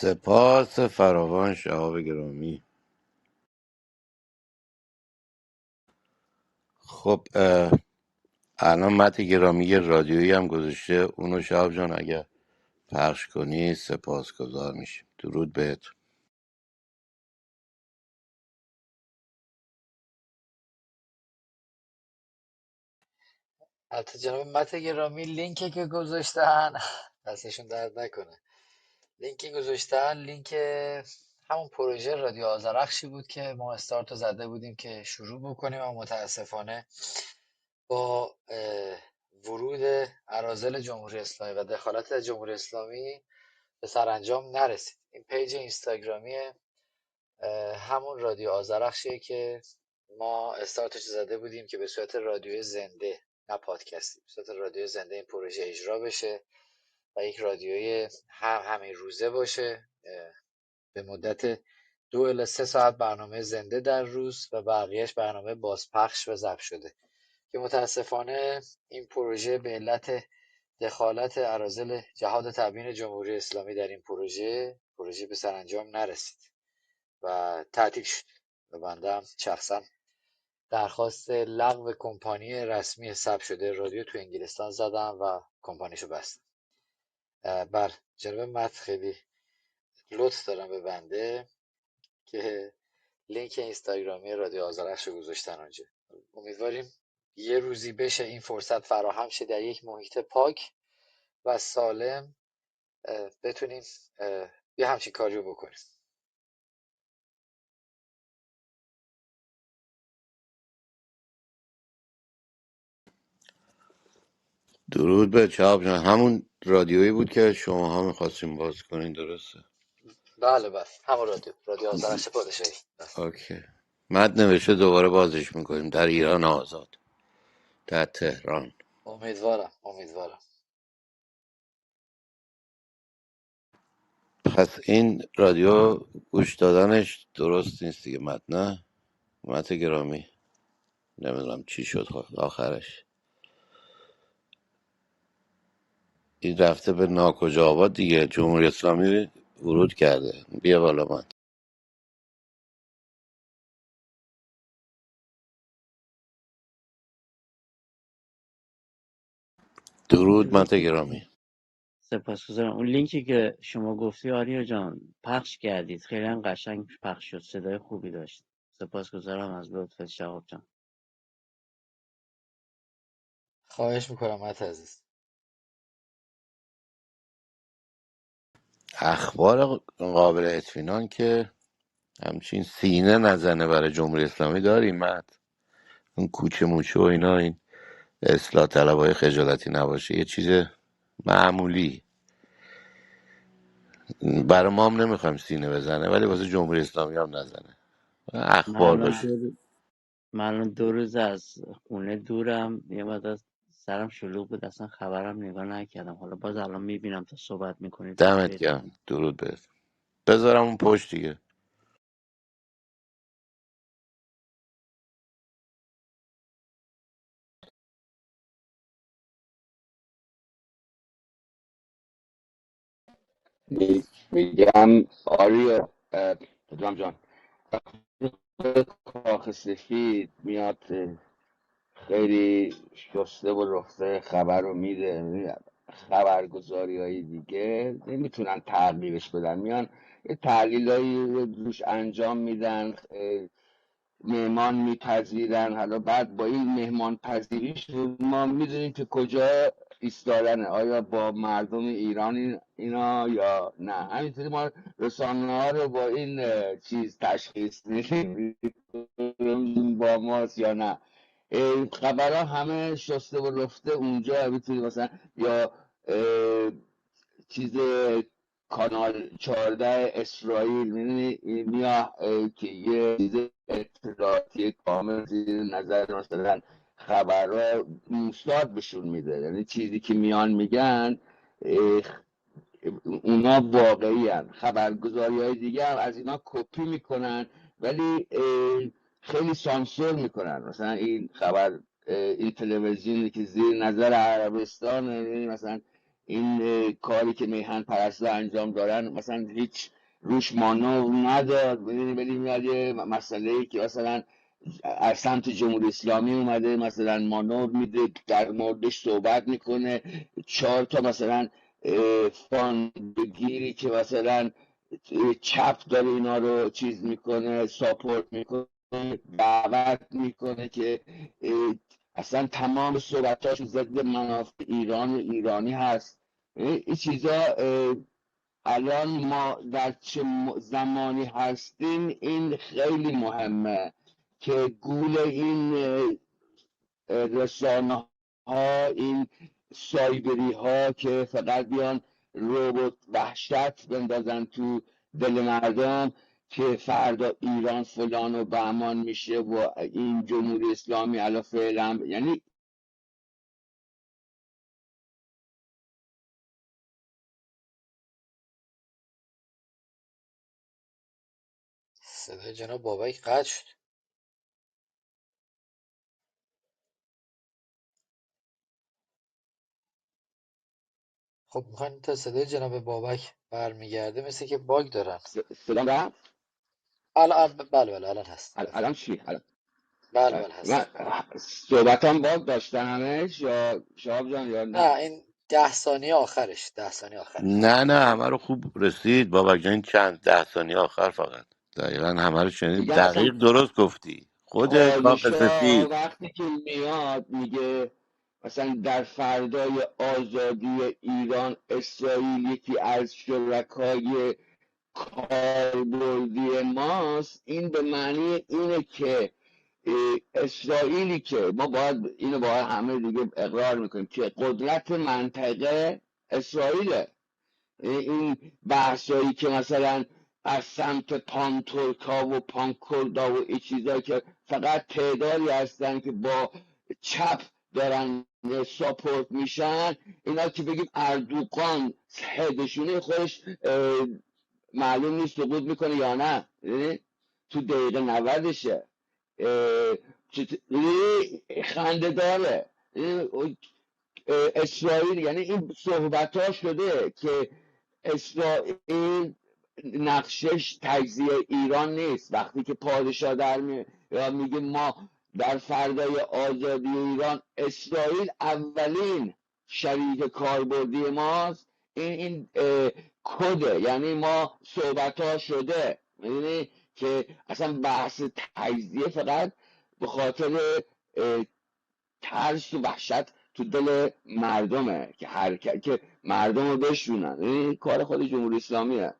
سپاس فراوان شهاب گرامی. خب الان مت گرامی یه رادیویی هم گذاشته، اونو شهاب جان اگر پخش کنی سپاسگزار میشیم. درود بهت. البته جناب مت گرامی لینکی که گذاشتن دستشون درد نکنه. لینکی گذاشتن لینک همون پروژه رادیو آذرخشی بود که ما استارتو زده بودیم که شروع بکنیم و متاسفانه با ورود اراذل جمهوری اسلامی و دخالت جمهوری اسلامی به سرانجام نرسید. این پیج اینستاگرامی همون رادیو آذرخشیه که ما استارتش زده بودیم که به صورت رادیو زنده، نه پادکستی، به صورت رادیو زنده این پروژه اجرا بشه و یک رادیوی همین روزه باشه، به مدت 2 الی 3 ساعت برنامه زنده در روز و بقیهش برنامه بازپخش و ضبط شده، که متاسفانه این پروژه به علت دخالت اراذل جهاد تبیین جمهوری اسلامی در این پروژه به سرانجام نرسید و تعطیل شد و بنده هم شخصا درخواست لغو کمپانی رسمی ثبت شده رادیو تو انگلستان زدم و کمپانیشو بستم. بر جناب مت خیلی لطف دارم به بنده که لینک اینستاگرامی رادیو آذرخش رو گذاشتن آنجا. امیدواریم یه روزی بشه این فرصت فراهم شه در یک محیط پاک و سالم بتونیم یه همچین کاری رو بکنیم. درود به شهاب جان. همون رادیویی بود که شما ها میخواستیم باز کنین، درسته؟ بله بله، همون رادیو آذرخش پادشاهی. بله. اوکی. مد نوشته دوباره بازش میکنیم در ایران آزاد، در تهران. امیدوارم. پس این رادیو گوش دادنش درست نیست دیگه، نه مت گرامی. نمیدونم چی شد آخرش. این رفته به ناکجا آباد دیگه، جمهوری اسلامی ورود کرده. بیا بالا من. درود درود. مت گرامی. سپاسگزارم. اون لینکی که شما گفتی آریا جان پخش کردید، خیلی هم قشنگ پخش شد، صدای خوبی داشت. سپاسگزارم از لطفت شهاب جان. خواهش میکنم مت عزیز. اخبار قابل اطمینان که همچین سینه نزنه برای جمهوری اسلامی داریم. مت اون کوچه موچه و اینا، این اصلاح طلبای خجالتی نباشه، یه چیز معمولی. برای ما هم نمیخوایم سینه بزنه، ولی واسه جمهوری اسلامی هم نزنه. من اخبار الان باشه. من الان 2 روز از خونه دورم، یه مدت سرم شلوغ بود، اصلا خبرم نگاه نکردم. حالا باز الان میبینم تا صحبت میکنید دمت اپدیت گرم. میکنم. درود بهت. بذارم اون پشت دیگه. میگم آریو پدرام جان، کاخ سفید میاد خیلی شسته و رفته خبر رو میده. خبرگزاری های دیگه نمیتونن تغییرش بدن، میان یه تحلیل هایی روش انجام میدن، مهمان میپذیرن. حالا بعد با این مهمان پذیریش ما میدونیم که کجا ایستادنه، آیا با مردم ایران اینا یا نه. همینطوری ما رسانه ها رو با این چیز تشخیص میدیم با ماست یا نه. خبرها همه شسته و رفته اونجا. میتونی مثلا یا چیز کانال 14 اسرائیل میدونی میاد که یه چیز اطلاعاتی کامل زیر نظر مثلا خبرها موساد بهشون میده، یعنی چیزی که میان میگن اونا واقعی هن. خبرگزاری های دیگه هم از اینا کپی میکنن ولی خیلی سانسور میکنن. مثلا این خبر این تلویزیونی که زیر نظر عربستان مثلا این کاری که میهن پرستا انجام دارن مثلا هیچ روش مانور نداد. ولی میاد یه مسئله ای که مثلا از سمت جمهوری اسلامی اومده مثلا مانور میده، در موردش صحبت میکنه، 4 تا مثلا فان بگیری که مثلا چپ داره اینا رو چیز میکنه، ساپورت میکنه، دعوت میکنه که اصلا تمام صحبتاش ضد منافع ایران و ایرانی هست. این چیزا الان ما در چه زمانی هستیم این خیلی مهمه که گول این رسانه ها، این سایبری ها که فقط بیان رعب وحشت بندازن تو دل مردم که فردا ایران فلان و بهمان میشه و این جمهوری اسلامی الان فعلا، یعنی صدای جناب بابک قطع شد. خب میخواین تا صدای جناب بابک برمیگرده، مثل که باگ دارن. سلام رفت. الان بله بله الان هست، الان بفرمایید. چی؟ بله بله من هست. صحبتم باگ داشتن همش یا شهاب جان یا نه، نه؟ این 10 ثانیه آخرش، 10 ثانیه آخرش. نه نه، همه رو خوب رسید بابک جان. چند 10 ثانیه آخر فقط دقیقا همه رو شنید، میگم مثلا دقیق درست گفتی. خود کاخ پادشاه سفید. وقتی که میاد میگه مثلا در فردای آزادی ایران اسرائیل یکی از شرکای کاربردی ماست، این به معنی اینه که اسرائیلی که ما باید اینو باید همه دیگه اقرار میکنیم که قدرت منطقه اسرائیله. این بحثایی که مثلا از سمت پانتورکا و پانکوردا و این چیزایی که فقط تعدادی هستن که با چپ دارن ساپورت میشن، اینا که بگیم اردوغان هدشونه خودش معلوم نیست سقوط میکنه یا نه. تو دقیقه 90شه. خنده داره. اسرائیل، یعنی این صحبت ها شده که اسرائیل نقشش تجزیه ایران نیست. وقتی که پادشاه در میگه ما در فردای آزادی ایران اسرائیل اولین شریک کاربردی ماست، این کده، یعنی ما صحبت ها شده. یعنی که اصلا بحث تجزیه فقط به خاطر ترس و وحشت تو دل مردمه که حرکت که مردم رو بشونن. این کار خود جمهوری اسلامیه.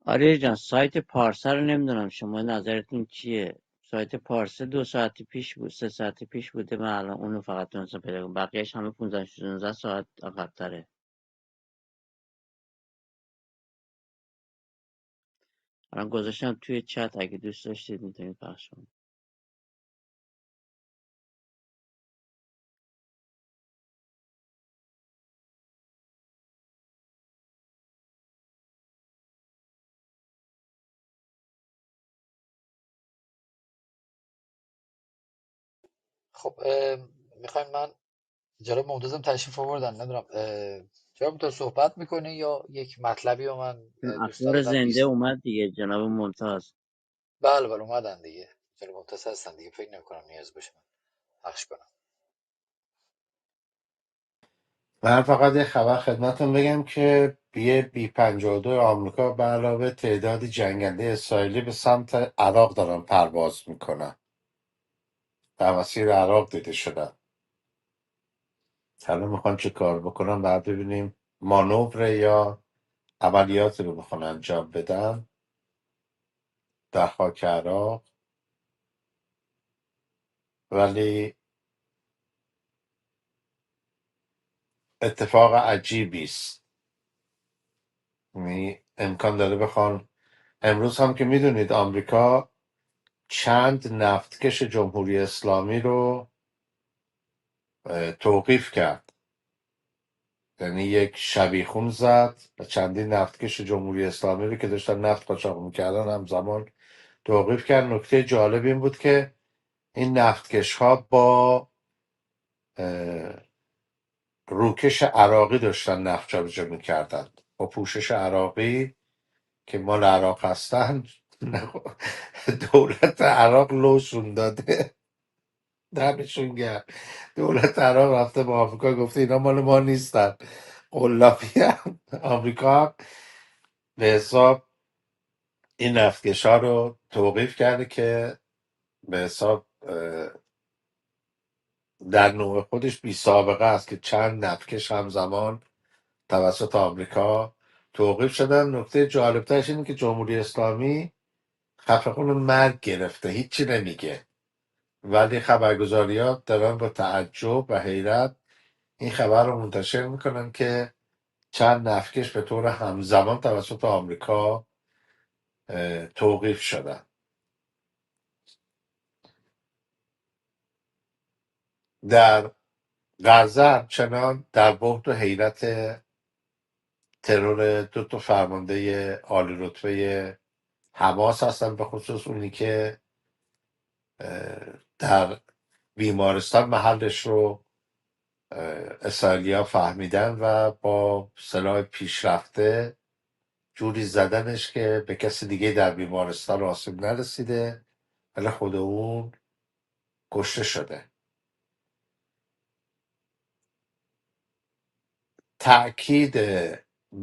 آره جان، سایت پارسا رو نمیدونم شما نظرتون چیه؟ سایت پارسا 2 ساعت پیش بود، 3 ساعت پیش بوده، من الان اونو فقط تونستم پیدا کنم، بقیهش همه 15 ساعت عقب تره. الان گذاشتم توی چت، اگه دوست داشتید میتونید پخش کنید. خب میخواین من جناب ممتازم تشریف آوردن، نمیدونم جناب ممتاز صحبت میکنه یا یک مطلبی رو من دوست اخبار داشتم زنده 20. اومد دیگه جناب ممتاز. بله بله اومدن دیگه، جناب ممتاز هستن دیگه، فکر نمیکنم نیاز باشه من پخش کنم. من فقط یه خبر خدمتتون بگم که بی 52 آمریکا به علاوه تعدادی جنگنده اسرائیلی به سمت عراق دارن پرواز میکنن، در مسیر عراق دیده شدن. حالا میخوان چه کار بکنن بعد ببینیم، مانور یا عملیاتی رو میخوان انجام بدن در خاک عراق. ولی اتفاق عجیبی است، یعنی امکان داره بخوان. امروز هم که میدونید آمریکا چند نفتکش جمهوری اسلامی رو توقیف کرد، یعنی یک شبیخون زد و چندین نفتکش جمهوری اسلامی رو که داشتن نفت قاچاق میکردن همزمان توقیف کرد. نکته جالب این بود که این نفتکش ها با اه، روکش عراقی داشتن نفت جابجا میکردن، با پوشش عراقی که مال عراق هستن. دولت عراق لوشون داده، دمشون گرم. دولت عراق رفته با آمریکا گفته اینا مال ما نیستن، قلابی هم. آمریکا هم به حساب این نفتکش ها رو توقیف کرده که به حساب در نوع خودش بی سابقه است که چند نفتکش همزمان توسط آمریکا توقیف شدن. نکته جالبترش اینه که جمهوری اسلامی خفقون مرگ گرفته، هیچی نمیگه، ولی خبرگزاری ها دارن با تعجب و حیرت این خبر رو منتشر میکنن که چند نفتکش به طور همزمان توسط آمریکا توقیف شدن. در غزه همچنان در بحت و حیرت ترور دو تا فرمانده عالی رتبه حماس هستن، به خصوص اونی که در بیمارستان محلش رو اسرائیلیا فهمیدن و با سلاح پیشرفته جوری زدنش که به کسی دیگه در بیمارستان آسیب نرسیده، ولی خود اون کشته شده. تأکید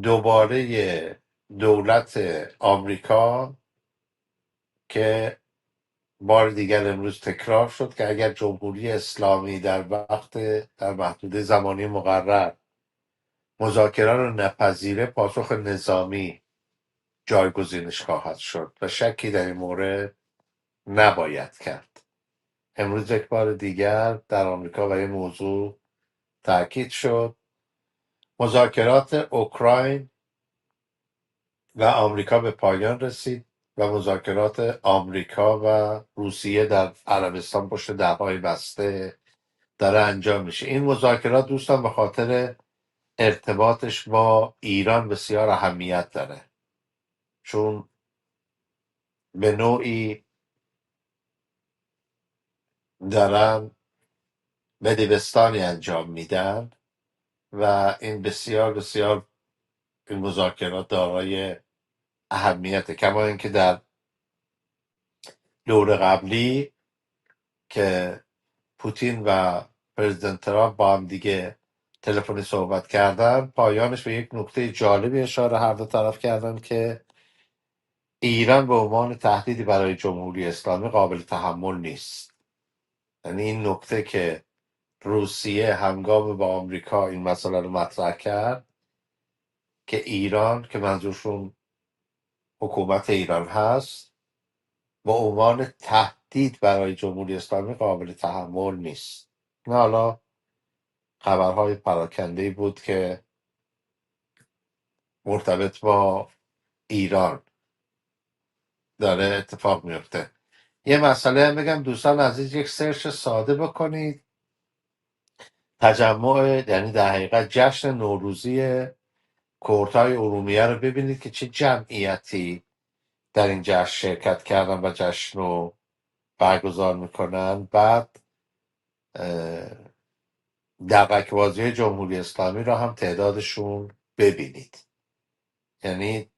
دوباره دولت آمریکا که بار دیگر امروز تکرار شد که اگر جمهوری اسلامی در محدوده زمانی مقرر مذاکره رو نپذیره، پاسخ نظامی جایگزینش خواهد شد و شکی در این مورد نباید کرد. امروز یک بار دیگر در آمریکا و این موضوع تاکید شد. مذاکرات اوکراین و آمریکا به پایان رسید و مذاکرات آمریکا و روسیه در عربستان پشت درهای بسته داره انجام میشه. این مذاکرات دوستان به خاطر ارتباطش با ایران بسیار اهمیت داره، چون به نوعی دارن بدبستانی انجام میدن و این بسیار بسیار این مذاکرات دارای اهمیته. کما اینکه در دور قبلی که پوتین و پرزیدنت ترامپ با هم دیگه تلفنی صحبت کردن، پایانش به یک نکته جالبی اشاره هر دو طرف کردن که ایران به عنوان تهدیدی برای جمهوری اسلامی قابل تحمل نیست. یعنی این نکته که روسیه هنگام با آمریکا این مسئله رو مطرح کرد که ایران، که منظورشون حکومت ایران هست، به عنوان تهدید برای جمهوری اسلامی قابل تحمل نیست. نه، حالا خبرهای پراکنده بود که مرتبط با ایران داره اتفاق میفته. یه مسئله هم بگم دوستان عزیز، یک سرچ ساده بکنید، تجمع یعنی در حقیقت جشن نوروزی کردهای ارومیه رو ببینید که چه جمعیتی در این جشن شرکت کردن و جشن رو برگزار میکنن. بعد دقیق جمهوری اسلامی رو هم تعدادشون ببینید. یعنی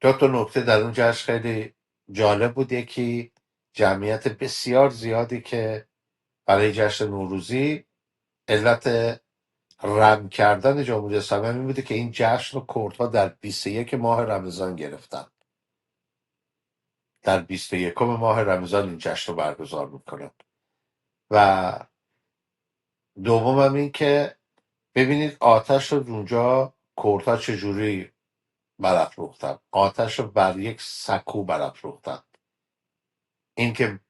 دو تا نکته در اون جشن خیلی جالب بود. یکی جمعیت بسیار زیادی که برای جشن نوروزی، علت رم کردن جمهوری اسلامی این بوده که این جشن رو کردها در 21 ماه رمضان گرفتن. در 21 ماه رمضان این جشن رو برگزار میکنن. و دوم هم این که ببینید آتش رو اونجا کردها چجوری برافروختن. آتش رو بر یک سکو برافروختن. این که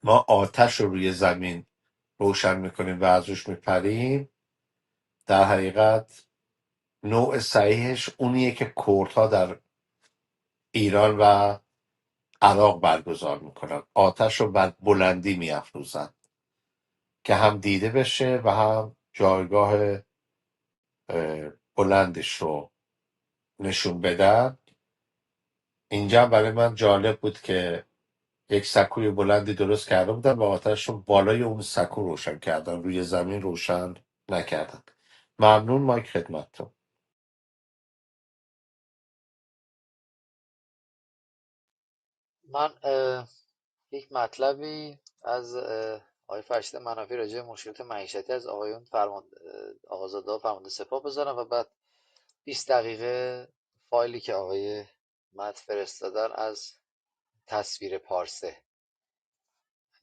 ما آتش رو روی زمین روشن میکنیم و ازش میپریم، در حقیقت نوع صحیحش اونیه که کردها در ایران و عراق برگزار میکنن. آتش رو بر بلندی میافروزن که هم دیده بشه و هم جایگاه بلندش رو نشون بدن. اینجا برای من جالب بود که یک سکوی بلندی درست کرده بودن و آتش رو بالای اون سکو روشن کردن، روی زمین روشن نکردن. ممنون. مایک خدمتتون. من یک مطلبی از آقای فرشید منافی راجع به مشکلات معیشتی از آقایون آقازاده ها فرمانده سپاه بذارم و بعد 20 دقیقه فایلی که آقای مت فرستادن از تصویر پارسه،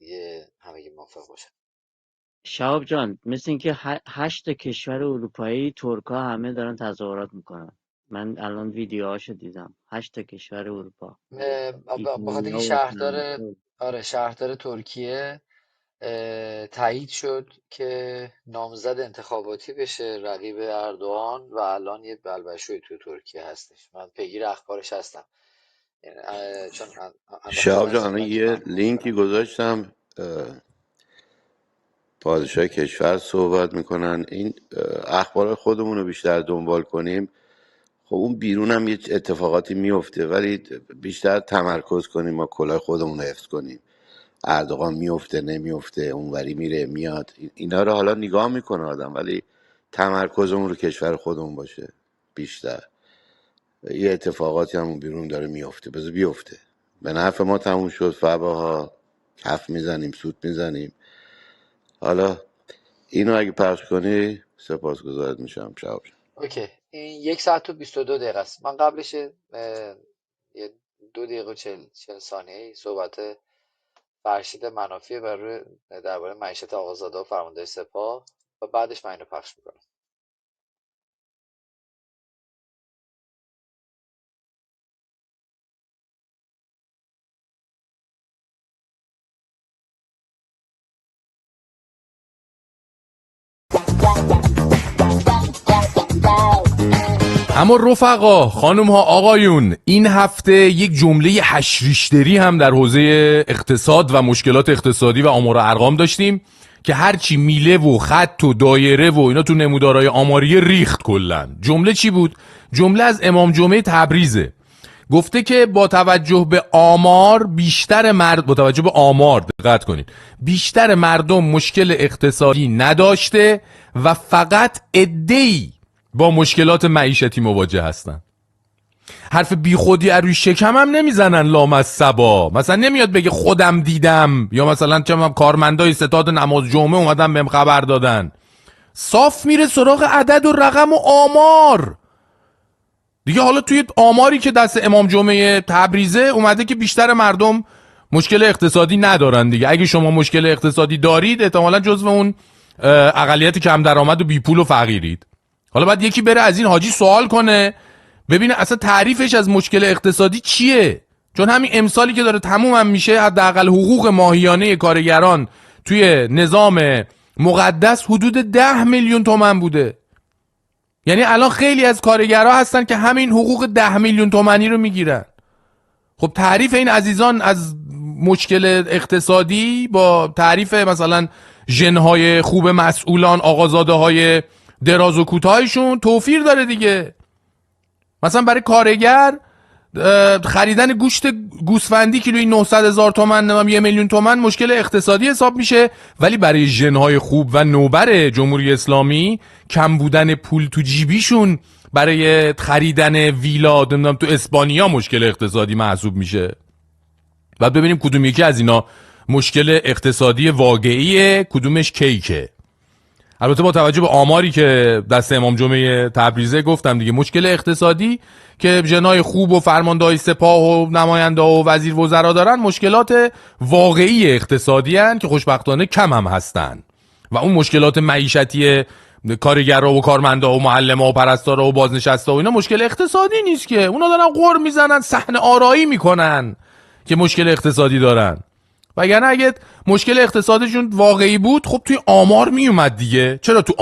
اگه همگی موافق باشن. شهاب جان، مثل اینکه 8 کشور اروپایی ترکا همه دارن تظاهرات میکنن. من الان ویدیوهاشو دیدم. 8 کشور اروپا، بخاطر اینکه ایتالیا و شهردار، فرانسه. آره شهردار ترکیه تایید شد که نامزد انتخاباتی بشه رقیب اردوغان و الان یه بلبشوی تو ترکیه هستش. من پیگیر اخبارش هستم، یعنی، چون شهاب انداختن جان الان صحبت یه محبوب لینکی دارم. گذاشتم، پادشاه کشور صحبت میکنن. این اخبار خودمون رو بیشتر دنبال کنیم، خب اون بیرون هم یه اتفاقاتی میفته، ولی بیشتر تمرکز کنیم ما کلاه خودمون رو حفظ کنیم. اردوغان میفته نمیفته، اونوری میره میاد، اینا رو حالا نگاه میکنه آدم، ولی تمرکزمون رو کشور خودمون باشه بیشتر. یه اتفاقاتی هم بیرون داره میفته، بذار بیفته، به نفع ما تموم شد. فباها کف میزنیم، سود میزنیم. حالا اینو اگه پخش کنی سپاسگزارت میشم. شب اوکی، این 1 ساعت و 22 دقیقه است. من قبلش یه 2 دقیقه و 40 ثانیه صحبت فرشید منافی بر روی درباره معیشت آقازاده و فرمانده سپاه و بعدش من اینو پخش میکنم. اما رفقا، خانم ها، آقایون، این هفته یک جمله هشریشتری هم در حوزه اقتصاد و مشکلات اقتصادی و آمار و ارقام داشتیم که هرچی میله و خط و دایره و اینا تو نمودارهای آماری ریخت کلن. جمله چی بود؟ جمله از امام جمعه تبریزه. گفته که با توجه به آمار با توجه به آمار دقت کنید، بیشتر مردم مشکل اقتصادی نداشته و فقط عده‌ای با مشکلات معیشتی مواجه هستن. حرف بیخودی روی شکم هم نمیزنن لامصبا، مثلا نمیاد بگه خودم دیدم یا مثلا چه کارمندای ستاد نماز جمعه اومدن بهم خبر دادن. صاف میره سراغ عدد و رقم و آمار دیگه. حالا توی آماری که دست امام جمعه تبریزه اومده که بیشتر مردم مشکل اقتصادی ندارن دیگه. اگه شما مشکل اقتصادی دارید احتمالاً جزو اون اقلیت کم درآمد و بی پول و فقیرید. حالا بعد یکی بره از این حاجی سوال کنه ببینه اصلا تعریفش از مشکل اقتصادی چیه، چون همین امسالی که داره تموم هم میشه حداقل حقوق ماهیانه کارگران توی نظام مقدس حدود 10 میلیون تومان بوده. یعنی الان خیلی از کارگرها هستن که همین حقوق 10 میلیون تومانی رو میگیرن. خب تعریف این عزیزان از مشکل اقتصادی با تعریف مثلا ژنهای خوب مسئولان، آقازاده های دراز و کوتاهشون توفیر داره دیگه. مثلا برای کارگر خریدن گوشت گوسفندی کیلویی 900,000 تومان، نمیم 1 میلیون تومان مشکل اقتصادی حساب میشه، ولی برای ژنهای خوب و نوبر جمهوری اسلامی کم بودن پول تو جیبیشون برای خریدن ویلا نمیدونم تو اسپانیا مشکل اقتصادی محسوب میشه. بعد ببینیم کدوم یکی از اینا مشکل اقتصادی واقعیه، کدومش کیکه. البته با توجه به آماری که دست امام جمعه تبریزه گفتم دیگه، مشکل اقتصادی که جنای خوب و فرماندهای سپاه و نماینده و وزیر وزرا دارن مشکلات واقعی اقتصادی هن که خوشبختانه کم هم هستن، و اون مشکلات معیشتی کارگرها و کارمندا و معلم‌ها و پرستارا و بازنشسته و اینا مشکل اقتصادی نیست که. اونا دارن قر میزنن، صحنه آرایی میکنن که مشکل اقتصادی دارن. وگرنه اگه مشکل اقتصادشون واقعی بود خب توی آمار میومد دیگه. چرا تو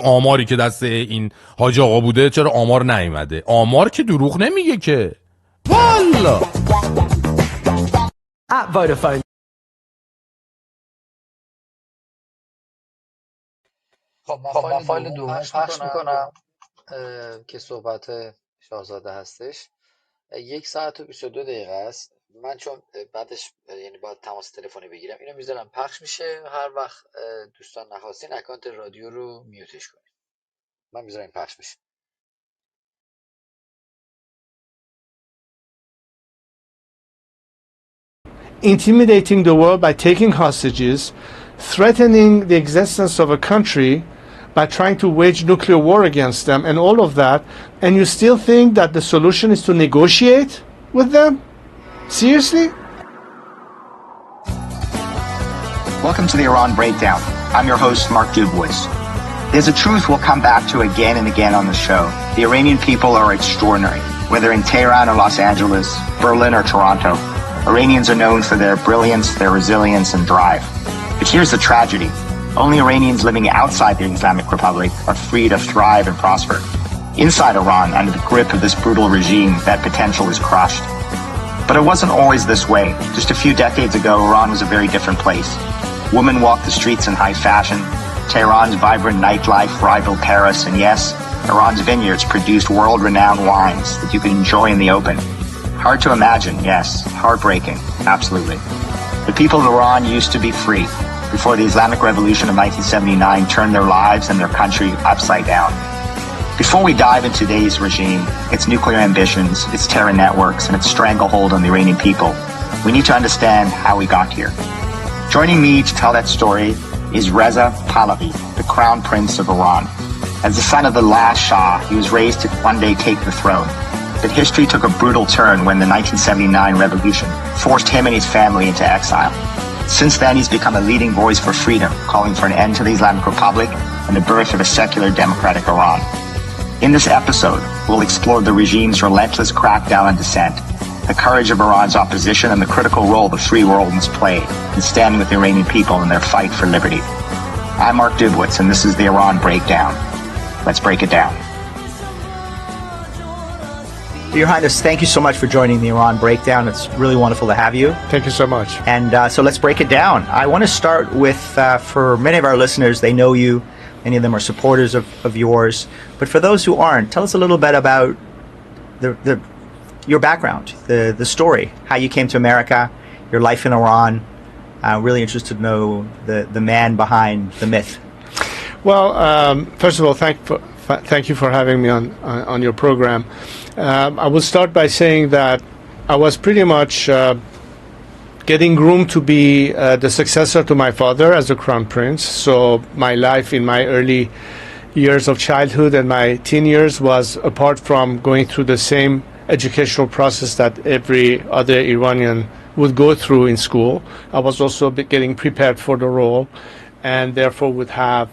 آماری که دست این حاج آقا بوده چرا آمار نیومده؟ آمار که دروغ نمیگه که. والا خب من فایل دوم پخش میکنم که صحبت شاهزاده هستش. 1 ساعت و 22 دقیقه است من چون بعدش یعنی باید تماس تلفنی بگیرم، اینو میذارم پخش میشه، هر وقت دوستان نخواستین اکانت رادیو رو میوتش کنین. من میذارم پخش میشه. Intimidating the world by taking hostages, threatening the existence of a country by trying to wage nuclear war against them, and all of that, and you still think that the solution is to negotiate with them? Seriously? Welcome to the Iran Breakdown. I'm your host, Mark Dubowitz. There's a truth we'll come back to again and again on the show. The Iranian people are extraordinary. Whether in Tehran or Los Angeles, Berlin or Toronto, Iranians are known for their brilliance, their resilience, and drive. But here's the tragedy. Only Iranians living outside the Islamic Republic are free to thrive and prosper. Inside Iran, under the grip of this brutal regime, that potential is crushed. But it wasn't always this way. Just a few decades ago, Iran was a very different place. Women walked the streets in high fashion. Tehran's vibrant nightlife rivaled Paris. And yes, Iran's vineyards produced world-renowned wines that you could enjoy in the open. Hard to imagine, yes. Heartbreaking, absolutely. The people of Iran used to be free before the Islamic Revolution of 1979 turned their lives and their country upside down. Before we dive into today's regime, its nuclear ambitions, its terror networks, and its stranglehold on the Iranian people, we need to understand how we got here. Joining me to tell that story is Reza Pahlavi, the Crown Prince of Iran. As the son of the last Shah, he was raised to one day take the throne. But history took a brutal turn when the 1979 revolution forced him and his family into exile. Since then, he's become a leading voice for freedom, calling for an end to the Islamic Republic and the birth of a secular democratic Iran. In this episode, we'll explore the regime's relentless crackdown on dissent, the courage of Iran's opposition, and the critical role the free world must play in standing with the Iranian people in their fight for liberty. I'm Mark Dubowitz, and this is the Iran Breakdown. Let's break it down. Your Highness, thank you so much for joining the Iran Breakdown. It's really wonderful to have you. Thank you so much. And so let's break it down. I want to start with, for many of our listeners, they know you. Many of them are supporters of yours. But for those who aren't, tell us a little bit about your background, the story, how you came to America, your life in Iran. I'm really interested to know the man behind the myth. Well, first of all, thank you for having me on your program. I will start by saying that I was pretty much getting groomed to be the successor to my father as a crown prince. So my life in my early years of childhood and my teen years was, apart from going through the same educational process that every other Iranian would go through in school, I was also getting prepared for the role, and therefore would have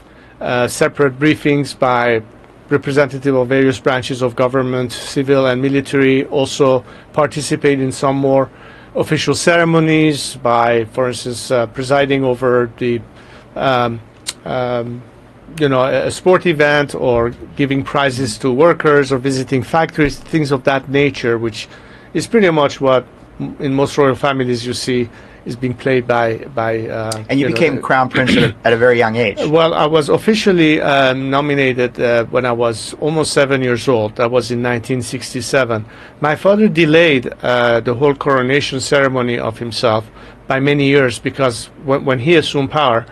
separate briefings by representative of various branches of government, civil and military, also participate in some more official ceremonies by, for instance, presiding over the a sport event, or giving prizes to workers, or visiting factories, things of that nature, which is pretty much what in most royal families you see is being played by and you became crown prince at a very young age. Well, I was officially nominated when I was almost 7 years old. That was in 1967. My father delayed the whole coronation ceremony of himself by many years, because when he assumed power,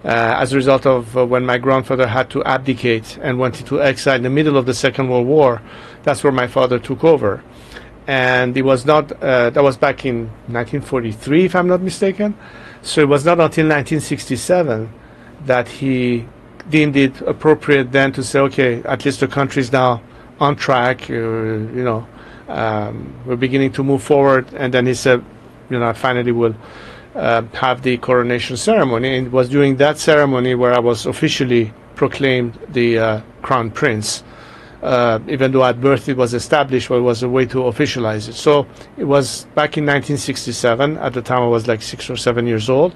as a result of when my grandfather had to abdicate and went into exile in the middle of the Second World War, that's where my father took over. And it was not, that was back in 1943, if I'm not mistaken. So it was not until 1967 that he deemed it appropriate then to say, okay, at least the country is now on track, we're beginning to move forward. And then he said, finally we'll have the coronation ceremony. And it was during that ceremony where I was officially proclaimed the crown prince. Even though at birth it was established, but it was a way to officialize it. So it was back in 1967. At the time I was like 6 or 7 years old.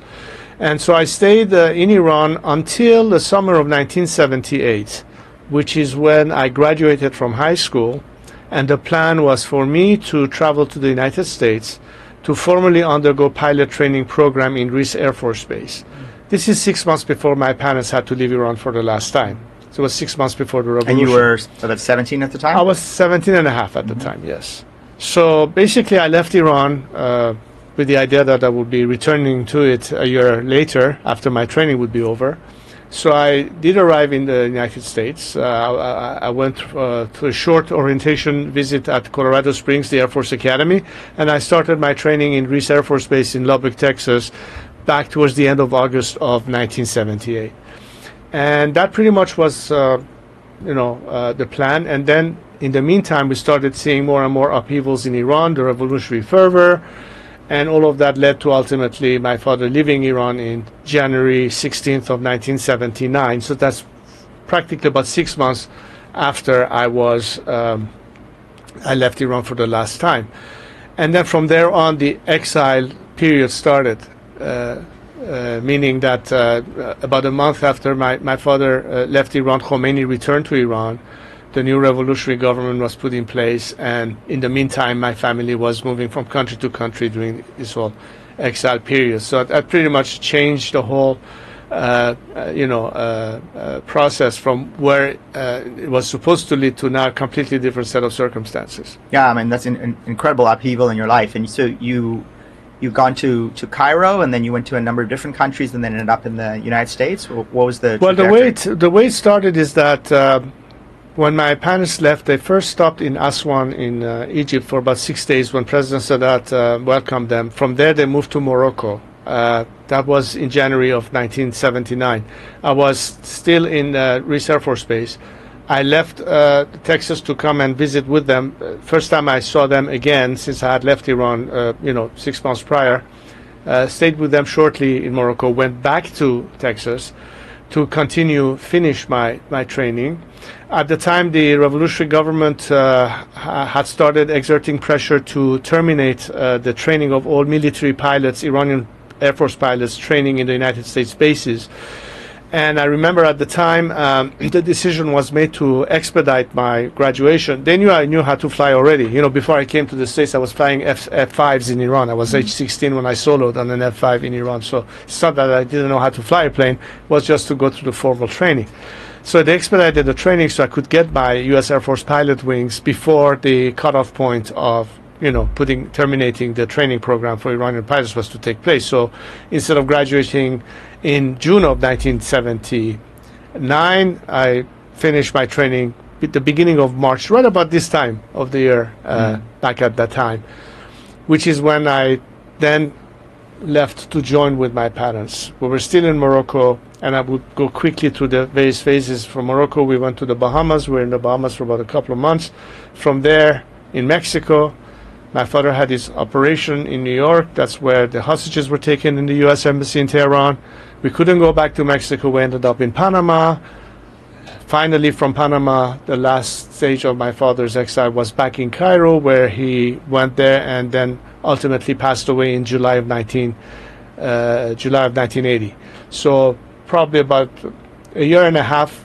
And so I stayed in Iran until the summer of 1978, which is when I graduated from high school. And the plan was for me to travel to the United States to formally undergo pilot training program in Reese Air Force Base. This is 6 months before my parents had to leave Iran for the last time. So it was 6 months before the revolution. And you were about 17 at the time? I was 17 and a half at the time, yes. So basically, I left Iran with the idea that I would be returning to it a year later after my training would be over. So I did arrive in the United States. I went to a short orientation visit at Colorado Springs, the Air Force Academy, and I started my training in Reese Air Force Base in Lubbock, Texas, back towards the end of August of 1978. And that pretty much was, the plan. And then in the meantime, we started seeing more and more upheavals in Iran, the revolutionary fervor, and all of that led to ultimately my father leaving Iran in January 16th of 1979. So that's practically about 6 months after I left Iran for the last time. And then from there on, the exile period started, meaning that about a month after my father left Iran, Khomeini returned to Iran. The new revolutionary government was put in place, and in the meantime, my family was moving from country to country during this whole exile period. So that pretty much changed the whole, process from where it was supposed to lead to now a completely different set of circumstances. Yeah, I mean, that's an incredible upheaval in your life. And so you've gone to Cairo, and then you went to a number of different countries, and then ended up in the United States. What was the trajectory? the way it started is that when my parents left, they first stopped in Aswan in Egypt for about 6 days when President Sadat welcomed them. From there, they moved to Morocco. That was in January of 1979. I was still in Reese Air Force Base. I left Texas to come and visit with them. First time I saw them again since I had left Iran, 6 months prior. Stayed with them shortly in Morocco, went back to Texas to finish my training. At the time, the revolutionary government had started exerting pressure to terminate the training of all military pilots, Iranian Air Force pilots training in the United States bases. And I remember at the time, the decision was made to expedite my graduation. They knew I knew how to fly already. Before I came to the States, I was flying F-5s in Iran. I was age 16 when I soloed on an F-5 in Iran. So it's not that I didn't know how to fly a plane. It was just to go through the formal training. So they expedited the training so I could get my U.S. Air Force pilot wings before the cutoff point of terminating the training program for Iranian pilots was to take place. So instead of graduating in June of 1979, I finished my training at the beginning of March, right about this time of the year, back at that time, which is when I then left to join with my parents. We were still in Morocco, and I would go quickly through the various phases. From Morocco, we went to the Bahamas. We were in the Bahamas for about a couple of months. From there, in Mexico, my father had his operation in New York. That's where the hostages were taken in the U.S. Embassy in Tehran. We couldn't go back to Mexico. We ended up in Panama. Finally, from Panama, the last stage of my father's exile was back in Cairo, where he went there and then ultimately passed away in July of 1980. So probably about a year and a half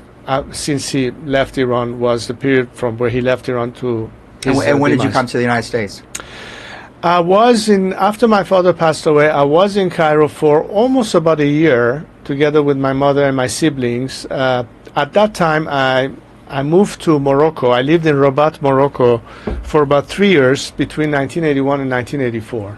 since he left Iran was the period from where he left Iran to his And when did you demise. come to the United States? After my father passed away, I was in Cairo for almost about a year, together with my mother and my siblings. At that time, I moved to Morocco. I lived in Rabat, Morocco, for about 3 years between 1981 and 1984.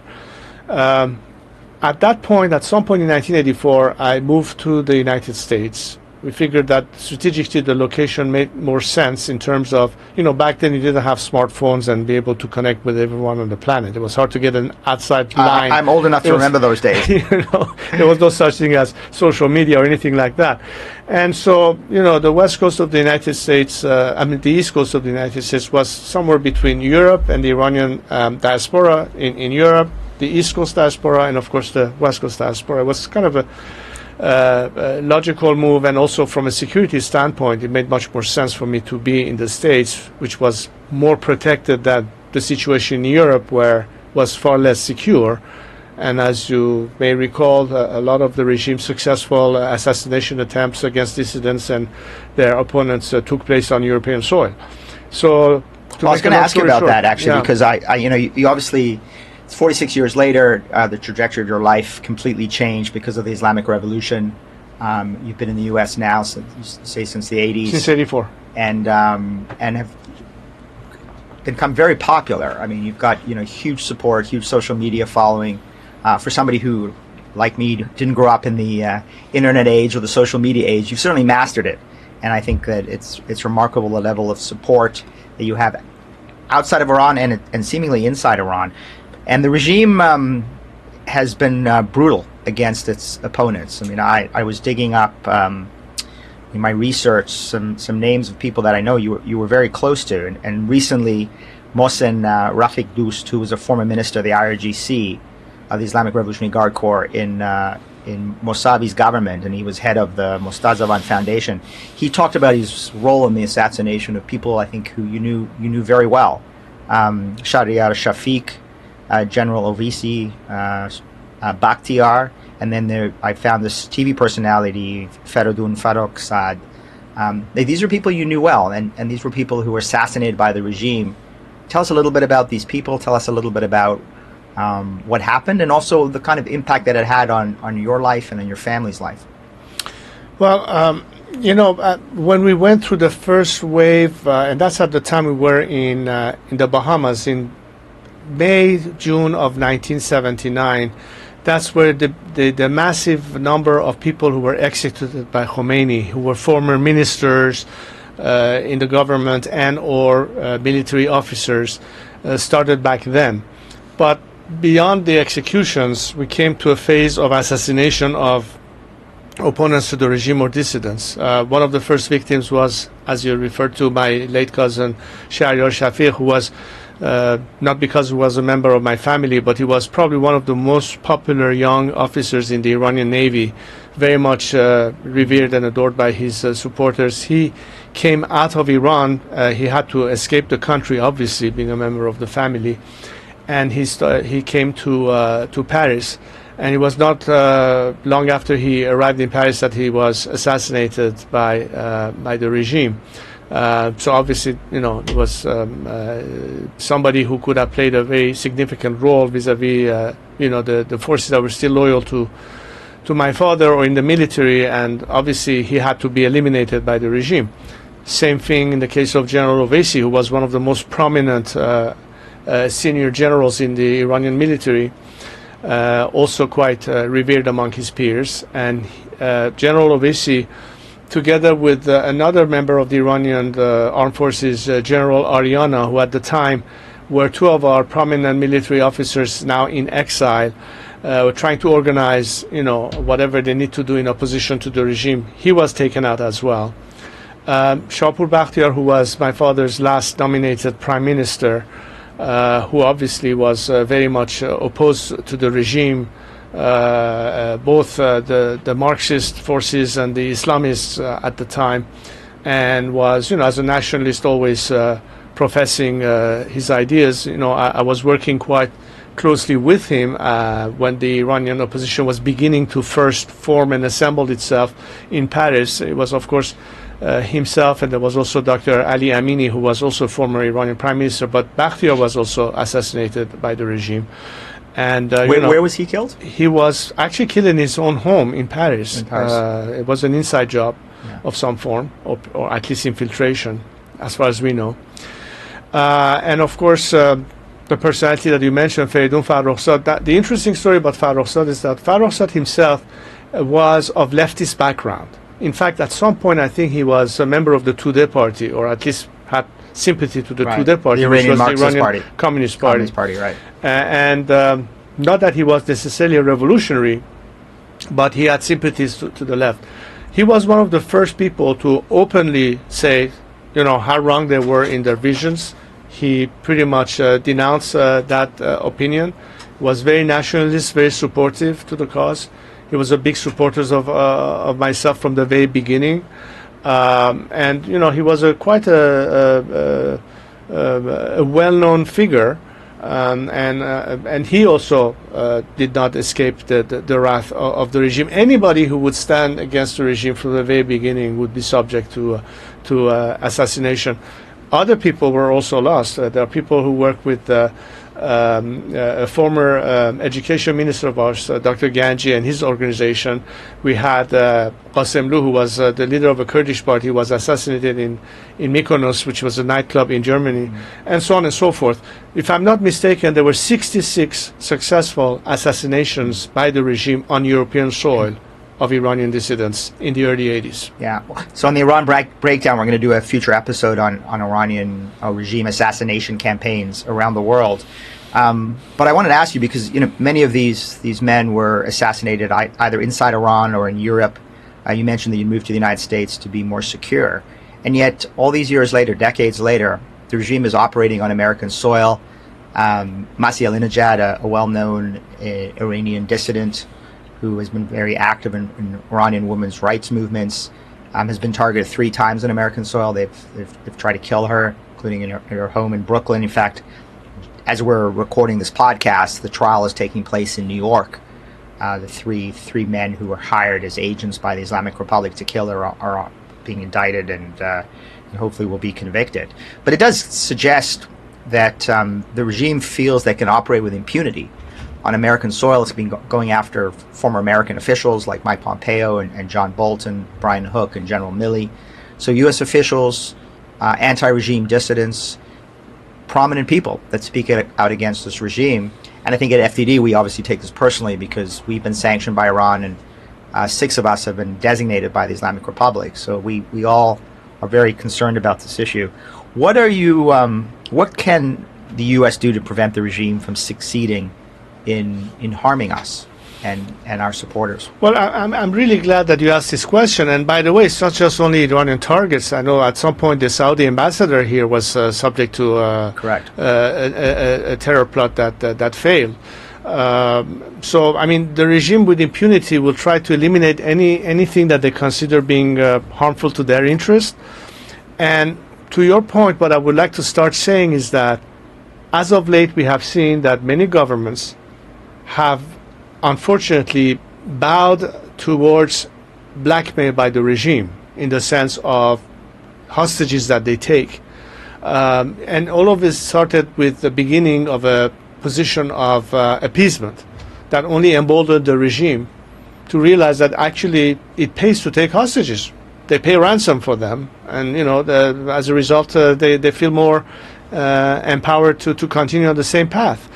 At that point, at some point in 1984, I moved to the United States. We figured that strategically the location made more sense in terms of, back then you didn't have smartphones and be able to connect with everyone on the planet. It was hard to get an outside line. I'm old enough to remember those days. There was no such thing as social media or anything like that. And so, the west coast of the United States, the east coast of the United States was somewhere between Europe and the Iranian diaspora in Europe, the east coast diaspora, and of course the west coast diaspora. It was kind of a logical move, and also from a security standpoint, it made much more sense for me to be in the States, which was more protected than the situation in Europe, where it was far less secure. And as you may recall, a lot of the regime's successful assassination attempts against dissidents and their opponents took place on European soil. So, I was going to ask you about that, actually, because you obviously, it's 46 years later, the trajectory of your life completely changed because of the Islamic Revolution. You've been in the U.S. now, since the 80s. Since 84. And have become very popular. I mean, you've got huge support, huge social media following. For somebody who, like me, didn't grow up in the internet age or the social media age, you've certainly mastered it. And I think that it's remarkable the level of support that you have outside of Iran and seemingly inside Iran. And the regime has been brutal against its opponents. I mean, I was digging up in my research some names of people that I know you were very close to, and recently Mohsen Rafik Doust, who was a former minister of the IRGC, of the Islamic Revolutionary Guard Corps in Mossavi's government, and he was head of the Mostazavan Foundation. He talked about his role in the assassination of people I think who you knew very well. Shahryar Shafiq, General Ovisi, Bakhtiar, and then I found this TV personality, Feridun Farokh Saad. These are people you knew well, and these were people who were assassinated by the regime. Tell us a little bit about these people. Tell us a little bit about what happened, and also the kind of impact that it had on your life and on your family's life. Well, when we went through the first wave, and that's at the time we were in the Bahamas in May, June of 1979, that's where the massive number of people who were executed by Khomeini, who were former ministers in the government and or military officers, started back then. But beyond the executions, we came to a phase of assassination of opponents to the regime or dissidents. One of the first victims was, as you referred to, my late cousin Shahryar Shafiq, who was not because he was a member of my family, but he was probably one of the most popular young officers in the Iranian Navy, very much revered and adored by his supporters. He came out of Iran. He had to escape the country, obviously, being a member of the family, and he came to Paris. And it was not long after he arrived in Paris that he was assassinated by the regime. So obviously, it was somebody who could have played a very significant role vis-a-vis, the forces that were still loyal to my father or in the military, and obviously he had to be eliminated by the regime. Same thing in the case of General Ovesi, who was one of the most prominent senior generals in the Iranian military. Also quite revered among his peers, and General Ovesi, together with another member of the Iranian armed forces, General Ariana, who at the time were two of our prominent military officers now in exile, were trying to organize, whatever they need to do in opposition to the regime. He was taken out as well. Shapur Bakhtiar, who was my father's last nominated prime minister, who obviously was very much opposed to the regime, both the Marxist forces and the Islamists at the time, and was, as a nationalist, always professing his ideas. I was working quite closely with him when the Iranian opposition was beginning to first form and assemble itself in Paris. It was, of course, himself, and there was also Dr. Ali Amini, who was also former Iranian prime minister, but Bakhtiar was also assassinated by the regime. And where was he killed? He was actually killed in his own home in Paris. It was an inside job of some form, or at least infiltration, as far as we know. And of course, the personality that you mentioned, Feridun Farokh Saad, the interesting story about Farokh Saad is that Farokh Saad himself was of leftist background. In fact, at some point, I think he was a member of the Tudeh party, or at least had sympathy to the Tudeh party, which was the Iranian party. Communist Party. Right. And not that he was necessarily a revolutionary, but he had sympathies to the left. He was one of the first people to openly say, how wrong they were in their visions. He pretty much denounced that opinion, was very nationalist, very supportive to the cause. He was a big supporter of myself from the very beginning, and he was quite a well-known figure, and he also did not escape the wrath of the regime. Anybody who would stand against the regime from the very beginning would be subject to assassination. Other people were also lost. There are people who work with a former education minister of ours, Dr. Ganji, and his organization. We had Qasemlu, who was the leader of a Kurdish party, was assassinated in Mykonos, which was a nightclub in Germany, and so on and so forth. If I'm not mistaken, there were 66 successful assassinations by the regime on European soil of Iranian dissidents in the early 80s. Yeah. So on the Iran breakdown, we're going to do a future episode on Iranian regime assassination campaigns around the world. But I wanted to ask you, because many of these men were assassinated either inside Iran or in Europe. You mentioned that you moved to the United States to be more secure. And yet, all these years later, decades later, the regime is operating on American soil. Masih Alinejad, a well-known Iranian dissident, who has been very active in Iranian women's rights movements, has been targeted 3 times on American soil. They've tried to kill her, including in her home in Brooklyn. In fact, as we're recording this podcast, the trial is taking place in New York. The three men who were hired as agents by the Islamic Republic to kill her are being indicted and hopefully will be convicted. But it does suggest that the regime feels they can operate with impunity on American soil. It's been going after former American officials like Mike Pompeo and John Bolton, Brian Hook, and General Milley. So U.S. officials, anti-regime dissidents, prominent people that speak out against this regime. And I think at FDD we obviously take this personally because we've been sanctioned by Iran, and 6 of us have been designated by the Islamic Republic. So we all are very concerned about this issue. What can the U.S. do to prevent the regime from succeeding in harming us and our supporters? Well, I'm really glad that you asked this question. And by the way, it's not just only Iranian targets. I know at some point the Saudi ambassador here was subject to Correct. A terror plot that failed. So, I mean, the regime with impunity will try to eliminate anything that they consider being harmful to their interest. And to your point, what I would like to start saying is that as of late, we have seen that many governments have unfortunately bowed towards blackmail by the regime in the sense of hostages that they take. And all of this started with the beginning of a position of appeasement that only emboldened the regime to realize that actually it pays to take hostages. They pay ransom for them, and as a result, they feel more empowered to continue on the same path.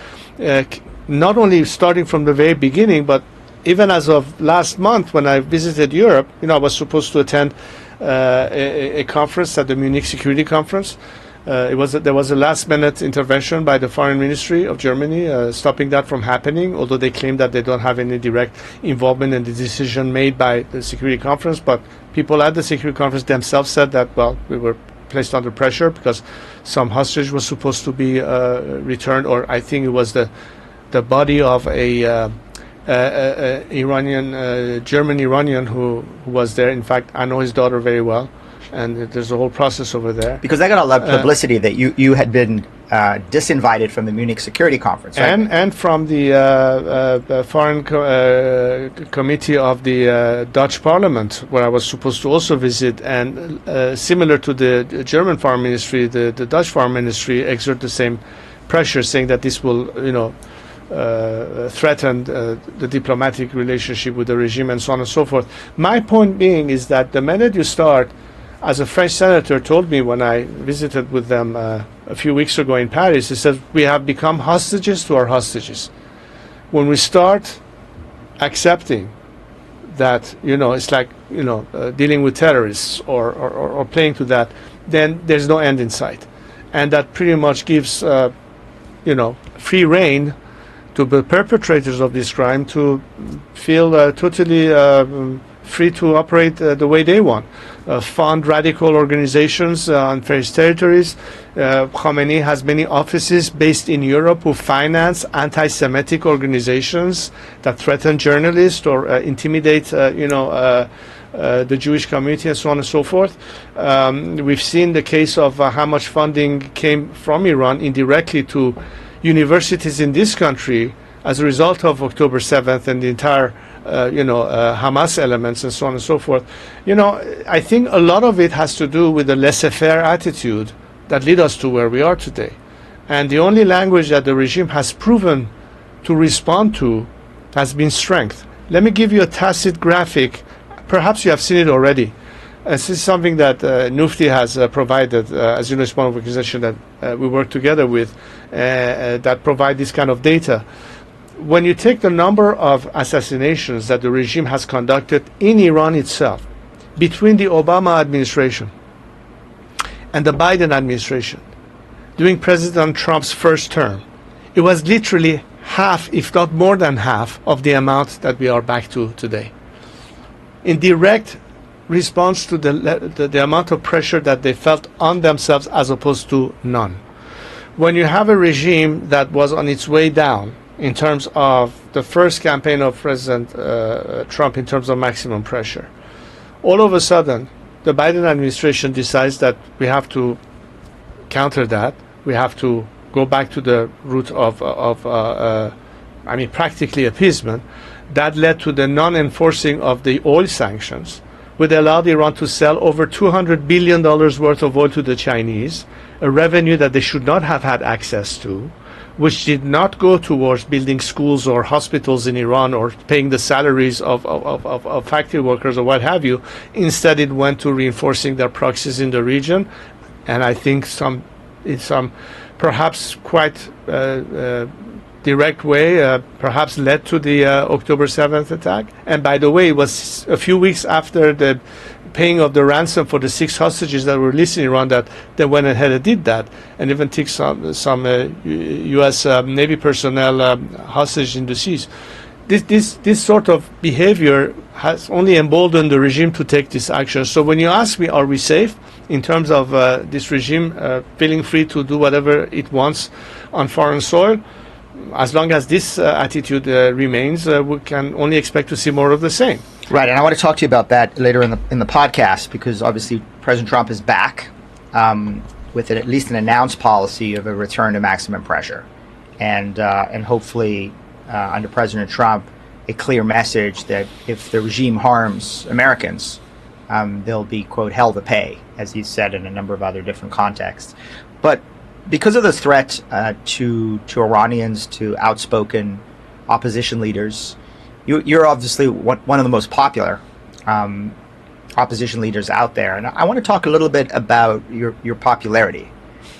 Not only starting from the very beginning, but even as of last month when I visited Europe, I was supposed to attend a conference at the Munich Security Conference. There was a last-minute intervention by the Foreign Ministry of Germany, stopping that from happening, although they claim that they don't have any direct involvement in the decision made by the Security Conference. But people at the Security Conference themselves said that, well, we were placed under pressure because some hostage was supposed to be returned, or I think it was the body of a German Iranian who was there. In fact, I know his daughter very well, and there's a whole process over there. Because I got a lot of publicity that you had been disinvited from the Munich Security Conference, right? And from the Foreign Committee of the Dutch Parliament, where I was supposed to also visit. And similar to the German Foreign Ministry, the Dutch Foreign Ministry exert the same pressure, saying that this will, threaten the diplomatic relationship with the regime and so on and so forth. My point being is that the minute you start, as a French senator told me when I visited with them a few weeks ago in Paris, he said, we have become hostages to our hostages. When we start accepting that, it's like, dealing with terrorists or playing to that, then there's no end in sight. And that pretty much gives, free rein to the perpetrators of this crime to feel totally free to operate the way they want. Fund radical organizations on various territories. Khamenei has many offices based in Europe who finance anti-Semitic organizations that threaten journalists or intimidate, the Jewish community and so on and so forth. We've seen the case of how much funding came from Iran indirectly to universities in this country as a result of October 7th and the entire Hamas elements and so on and so forth. I think a lot of it has to do with the laissez-faire attitude that led us to where we are today. And the only language that the regime has proven to respond to has been strength. Let me give you a tacit graphic. Perhaps you have seen it already. This is something that Nufti has provided, as you know, it's one organization that we work together with that provide this kind of data. When you take the number of assassinations that the regime has conducted in Iran itself, between the Obama administration and the Biden administration, during President Trump's first term, it was literally half, if not more than half, of the amount that we are back to today. In direct response to the amount of pressure that they felt on themselves as opposed to none. When you have a regime that was on its way down in terms of the first campaign of President Trump in terms of maximum pressure, all of a sudden the Biden administration decides that we have to counter that. We have to go back to the route of practically appeasement. That led to the non-enforcing of the oil sanctions, which allowed Iran to sell over $200 billion worth of oil to the Chinese, a revenue that they should not have had access to, which did not go towards building schools or hospitals in Iran or paying the salaries of factory workers or what have you. Instead, it went to reinforcing their proxies in the region, and I think in some perhaps quite direct way, perhaps led to the October 7th attack. And by the way, it was a few weeks after the paying of the ransom for the 6 hostages that were released in Iran that they went ahead and did that, and even took some U.S. Navy personnel hostage in the seas. This sort of behavior has only emboldened the regime to take this action. So when you ask me, are we safe in terms of this regime feeling free to do whatever it wants on foreign soil? As long as this attitude remains, we can only expect to see more of the same. Right, and I want to talk to you about that later in the podcast, because obviously President Trump is back with at least an announced policy of a return to maximum pressure, and hopefully under President Trump, a clear message that if the regime harms Americans, they'll be, quote, hell to pay, as he said in a number of other different contexts. But because of the threat to Iranians, to outspoken opposition leaders, you're obviously one of the most popular opposition leaders out there, and I want to talk a little bit about your popularity.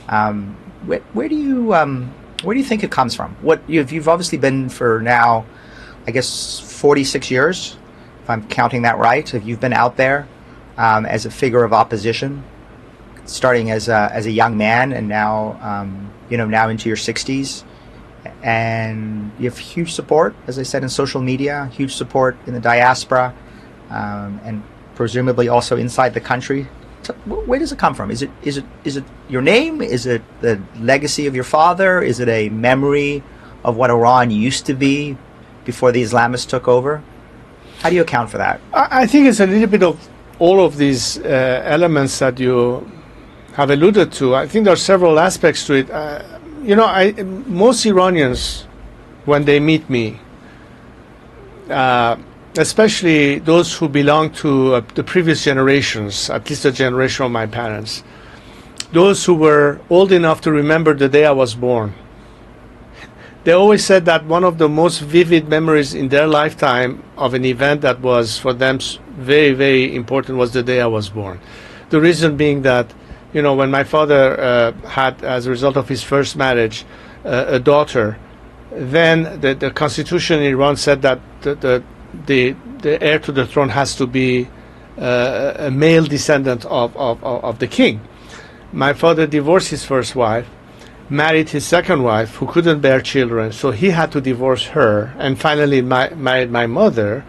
Where do you think it comes from? You've obviously been for now, I guess 46 years, if I'm counting that right. If you've been out there as a figure of opposition, starting as a young man, and now now into your 60s, and you have huge support, as I said, in social media, huge support in the diaspora, and presumably also inside the country. So where does it come from? Is it your name? Is it the legacy of your father? Is it a memory of what Iran used to be before the Islamists took over? How do you account for that? I think it's a little bit of all of these elements that you have alluded to. I think there are several aspects to it. Most Iranians, when they meet me, especially those who belong to the previous generations, at least the generation of my parents, those who were old enough to remember the day I was born, they always said that one of the most vivid memories in their lifetime of an event that was for them very, very important was the day I was born. The reason being that, when my father had, as a result of his first marriage, a daughter, then the constitution in Iran said that the heir to the throne has to be a male descendant of the king. My father divorced his first wife, married his second wife, who couldn't bear children, so he had to divorce her, and finally married my mother.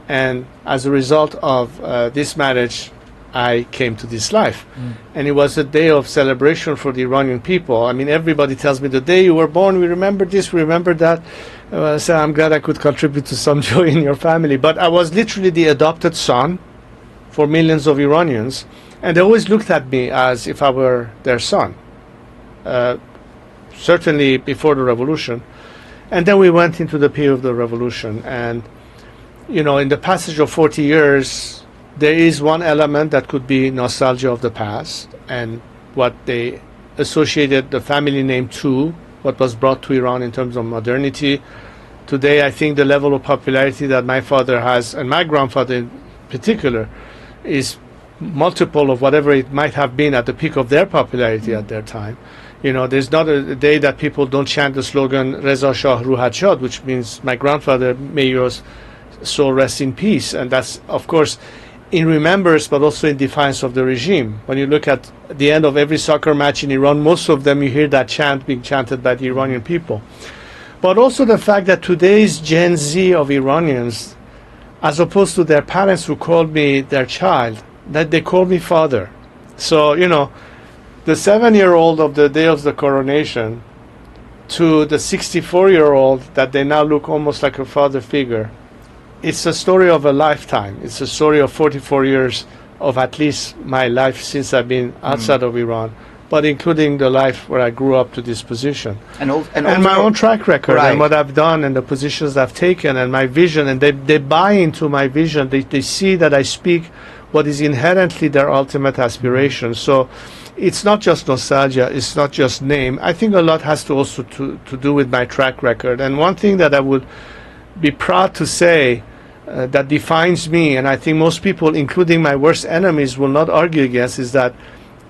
And as a result of this marriage, I came to this life. And it was a day of celebration for the Iranian people. I mean, everybody tells me, the day you were born, we remember this, we remember that. So I'm glad I could contribute to some joy in your family. But I was literally the adopted son for millions of Iranians, and they always looked at me as if I were their son, certainly before the revolution. And then we went into the period of the revolution, and in the passage of 40 years, there is one element that could be nostalgia of the past and what they associated the family name to what was brought to Iran in terms of modernity. Today, I think the level of popularity that my father has, and my grandfather in particular, is multiple of whatever it might have been at the peak of their popularity at their time. You know, there's not a day that people don't chant the slogan Reza Shah Ruhat Shad, which means my grandfather, may your soul rest in peace. And that's, of course, in remembrance, but also in defiance of the regime. When you look at the end of every soccer match in Iran, most of them you hear that chant being chanted by the Iranian people. But also the fact that today's Gen Z of Iranians, as opposed to their parents who called me their child, that they call me father. So, you know, the 7-year-old of the day of the coronation to the 64-year-old that they now look almost like a father figure, it's a story of a lifetime. It's a story of 44 years of at least my life since I've been outside of Iran, but including the life where I grew up to this position. And my own track record, right, and what I've done and the positions I've taken and my vision, and they buy into my vision. They see that I speak what is inherently their ultimate aspiration. So it's not just nostalgia, it's not just name. I think a lot has to also to do with my track record. And one thing that I would be proud to say that defines me, and I think most people, including my worst enemies, will not argue against, is that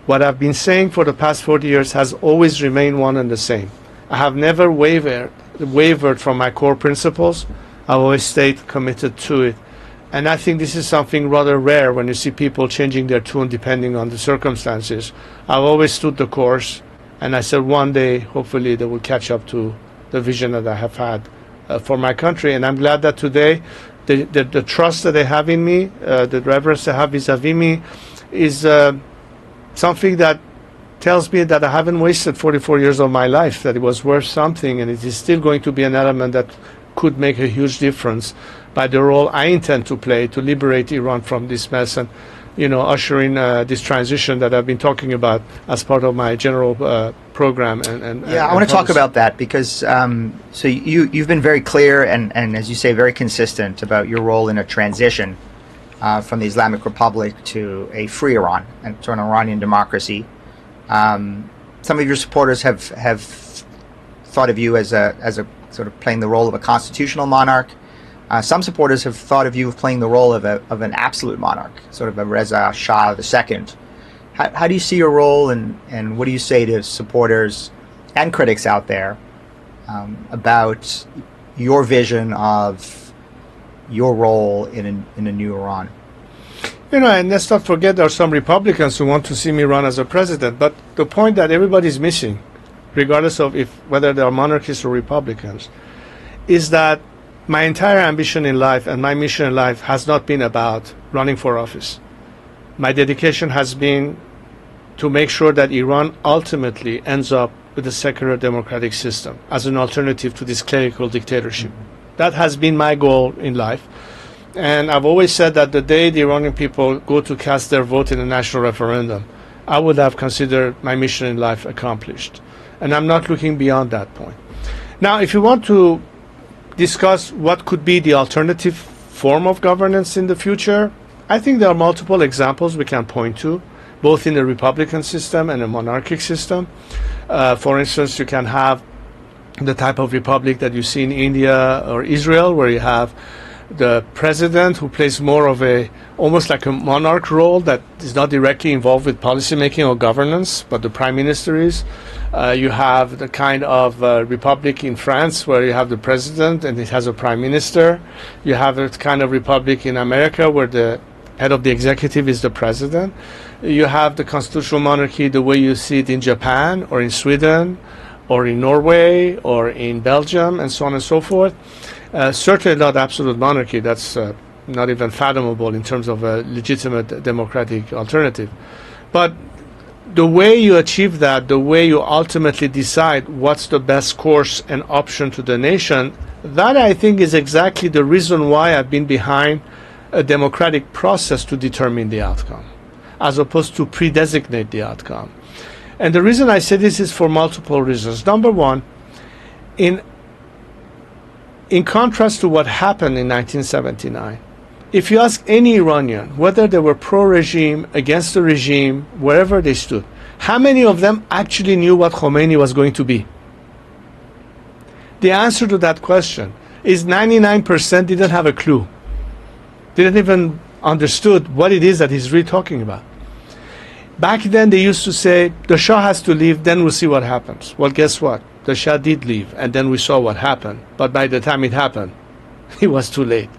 what I've been saying for the past 40 years has always remained one and the same. I have never wavered from my core principles. I've always stayed committed to it. And I think this is something rather rare when you see people changing their tune depending on the circumstances. I've always stood the course, and I said one day, hopefully, they will catch up to the vision that I have had for my country. And I'm glad that today, the trust that they have in me, the reverence they have vis-a-vis me, is something that tells me that I haven't wasted 44 years of my life, that it was worth something, and it is still going to be an element that could make a huge difference by the role I intend to play to liberate Iran from this mess and, you know, usher in this transition that I've been talking about as part of my general program. I want to talk about that because so you've been very clear and as you say, very consistent about your role in a transition from the Islamic Republic to a free Iran and to an Iranian democracy. Some of your supporters have thought of you as a sort of playing the role of a constitutional monarch. Some supporters have thought of you as playing the role of an absolute monarch, sort of a Reza Shah II. How do you see your role, and what do you say to supporters and critics out there about your vision of your role in a new Iran? You know, and let's not forget there are some Republicans who want to see me run as a president. But the point that everybody's missing, regardless of whether they are monarchists or Republicans, is that my entire ambition in life and my mission in life has not been about running for office. My dedication has been to make sure that Iran ultimately ends up with a secular democratic system as an alternative to this clerical dictatorship. That has been my goal in life. And I've always said that the day the Iranian people go to cast their vote in a national referendum, I would have considered my mission in life accomplished. And I'm not looking beyond that point. Now, if you want to discuss what could be the alternative form of governance in the future, I think there are multiple examples we can point to, both in the Republican system and a monarchic system. For instance, you can have the type of republic that you see in India or Israel, where you have the president who plays more of almost like a monarch role that is not directly involved with policymaking or governance, but the prime minister is. You have the kind of republic in France where you have the president and it has a prime minister. You have a kind of republic in America where the head of the executive is the president. You have the constitutional monarchy the way you see it in Japan or in Sweden or in Norway or in Belgium and so on and so forth. Certainly not absolute monarchy. That's not even fathomable in terms of a legitimate democratic alternative. But the way you achieve that, the way you ultimately decide what's the best course and option to the nation, that I think is exactly the reason why I've been behind a democratic process to determine the outcome, as opposed to pre-designate the outcome. And the reason I say this is for multiple reasons. Number one, in contrast to what happened in 1979, if you ask any Iranian whether they were pro-regime, against the regime, wherever they stood, How many of them actually knew what Khomeini was going to be? The answer to that question is 99% didn't have a clue. Didn't even understood what it is that he's really talking about. Back then they used to say, the Shah has to leave, then we'll see what happens. Well, guess what? The Shah did leave, and then we saw what happened. But by the time it happened, it was too late.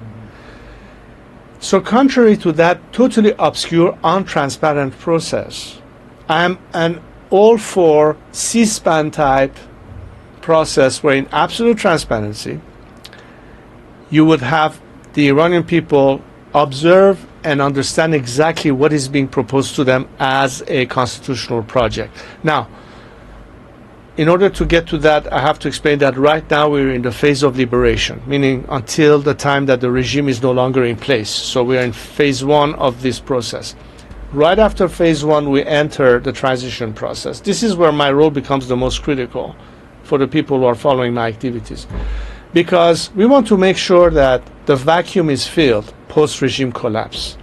So contrary to that totally obscure, untransparent process, I'm an all for C-SPAN type process where in absolute transparency, you would have the Iranian people observe and understand exactly what is being proposed to them as a constitutional project. Now, in order to get to that, I have to explain that right now we're in the phase of liberation, meaning until the time that the regime is no longer in place. So we are in phase one of this process. Right after phase one, we enter the transition process. This is where my role becomes the most critical for the people who are following my activities, because we want to make sure that the vacuum is filled post-regime collapse,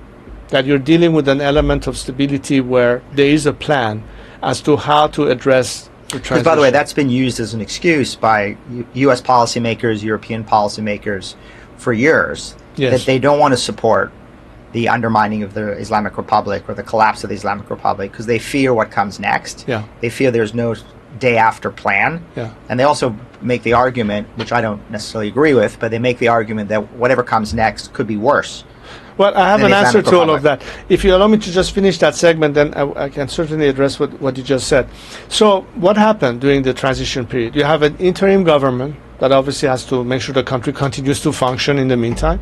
that you're dealing with an element of stability where there is a plan as to how to address the transition. Because, by the way, that's been used as an excuse by U.S. policymakers, European policymakers for years, that they don't want to support the undermining of the Islamic Republic or the collapse of the Islamic Republic because they fear what comes next. They fear there's no day after plan. And they also make the argument, which I don't necessarily agree with, but they make the argument that whatever comes next could be worse. Well, I have an answer to all of that. If you allow me to just finish that segment, then I can certainly address what you just said. So what happened during the transition period? You have an interim government that obviously has to make sure the country continues to function in the meantime.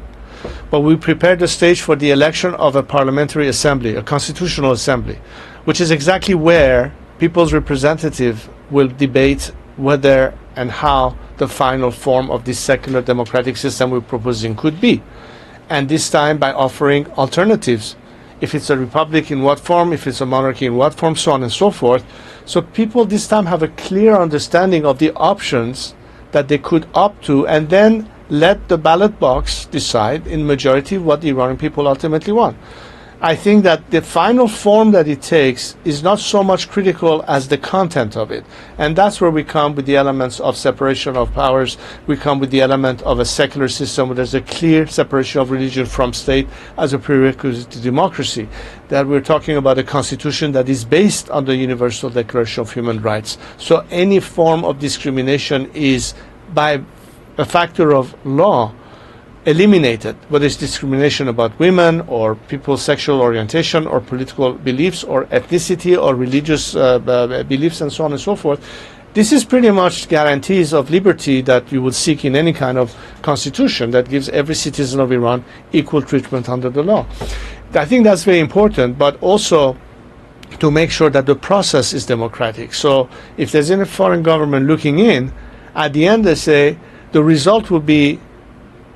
But we prepared the stage for the election of a parliamentary assembly, a constitutional assembly, which is exactly where people's representative will debate whether and how the final form of this secular democratic system we're proposing could be. And this time by offering alternatives. If it's a republic, in what form, if it's a monarchy, in what form, so on and so forth. So people this time have a clear understanding of the options that they could opt to, and then let the ballot box decide in majority what the Iranian people ultimately want. I think that the final form that it takes is not so much critical as the content of it. And that's where we come with the elements of separation of powers. We come with the element of a secular system where there's a clear separation of religion from state as a prerequisite to democracy. That we're talking about a constitution that is based on the Universal Declaration of Human Rights. So any form of discrimination is, by a factor of law, eliminated, whether it's discrimination about women or people's sexual orientation or political beliefs or ethnicity or religious beliefs and so on and so forth. This is pretty much guarantees of liberty that you would seek in any kind of constitution that gives every citizen of Iran equal treatment under the law. I think that's very important, but also to make sure that the process is democratic. So if there's any foreign government looking in, at the end they say the result will be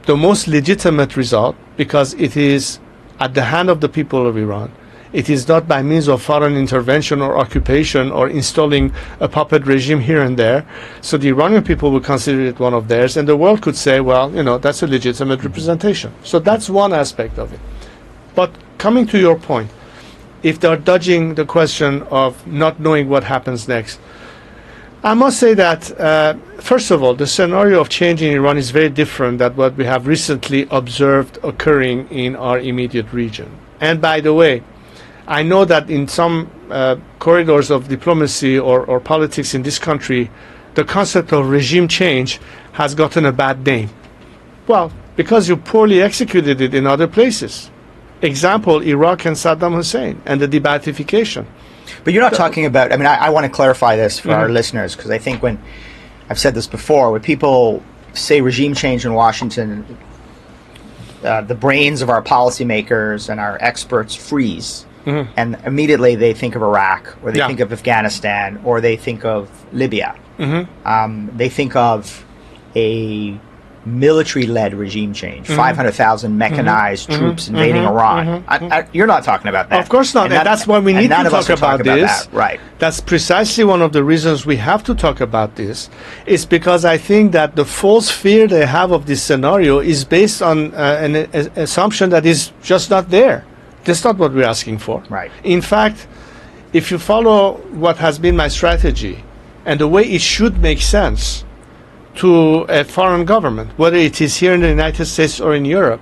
the most legitimate result because it is at the hand of the people of Iran. It is not by means of foreign intervention or occupation or installing a puppet regime here and there. So the Iranian people will consider it one of theirs, and the world could say, well, you know, that's a legitimate representation. So that's one aspect of it. But coming to your point, if they're dodging the question of not knowing what happens next, I must say that, first of all, the scenario of change in Iran is very different than what we have recently observed occurring in our immediate region. And by the way, I know that in some corridors of diplomacy or politics in this country, the concept of regime change has gotten a bad name. Well, because you poorly executed it in other places. Example, Iraq and Saddam Hussein and the de-Baathification. But you're not talking about, I mean, I want to clarify this for our listeners, because I think when, I've said this before, when people say regime change in Washington, the brains of our policymakers and our experts freeze. And immediately they think of Iraq, or they think of Afghanistan, or they think of Libya. They think of a military-led regime change, 500,000 mechanized troops invading Iran. You're not talking about that. Of course not, and that's why we need to talk about this. Right. That's precisely one of the reasons we have to talk about this, is because I think that the false fear they have of this scenario is based on an assumption that is just not there. That's not what we're asking for. Right. In fact, if you follow what has been my strategy and the way it should make sense to a foreign government, whether it is here in the United States or in Europe,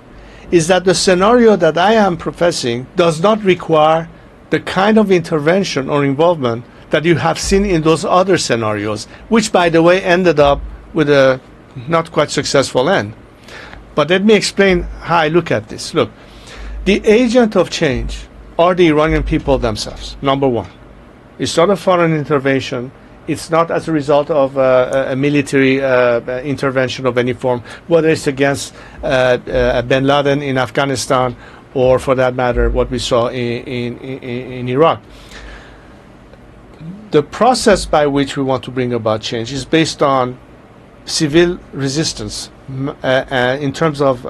is that the scenario that I am professing does not require the kind of intervention or involvement that you have seen in those other scenarios, which, by the way, ended up with a not quite successful end. But let me explain how I look at this. Look, the agent of change are the Iranian people themselves, number one. It's not a foreign intervention. It's not as a result of a military intervention of any form, whether it's against bin Laden in Afghanistan or, for that matter, what we saw in Iraq. The process by which we want to bring about change is based on civil resistance in terms of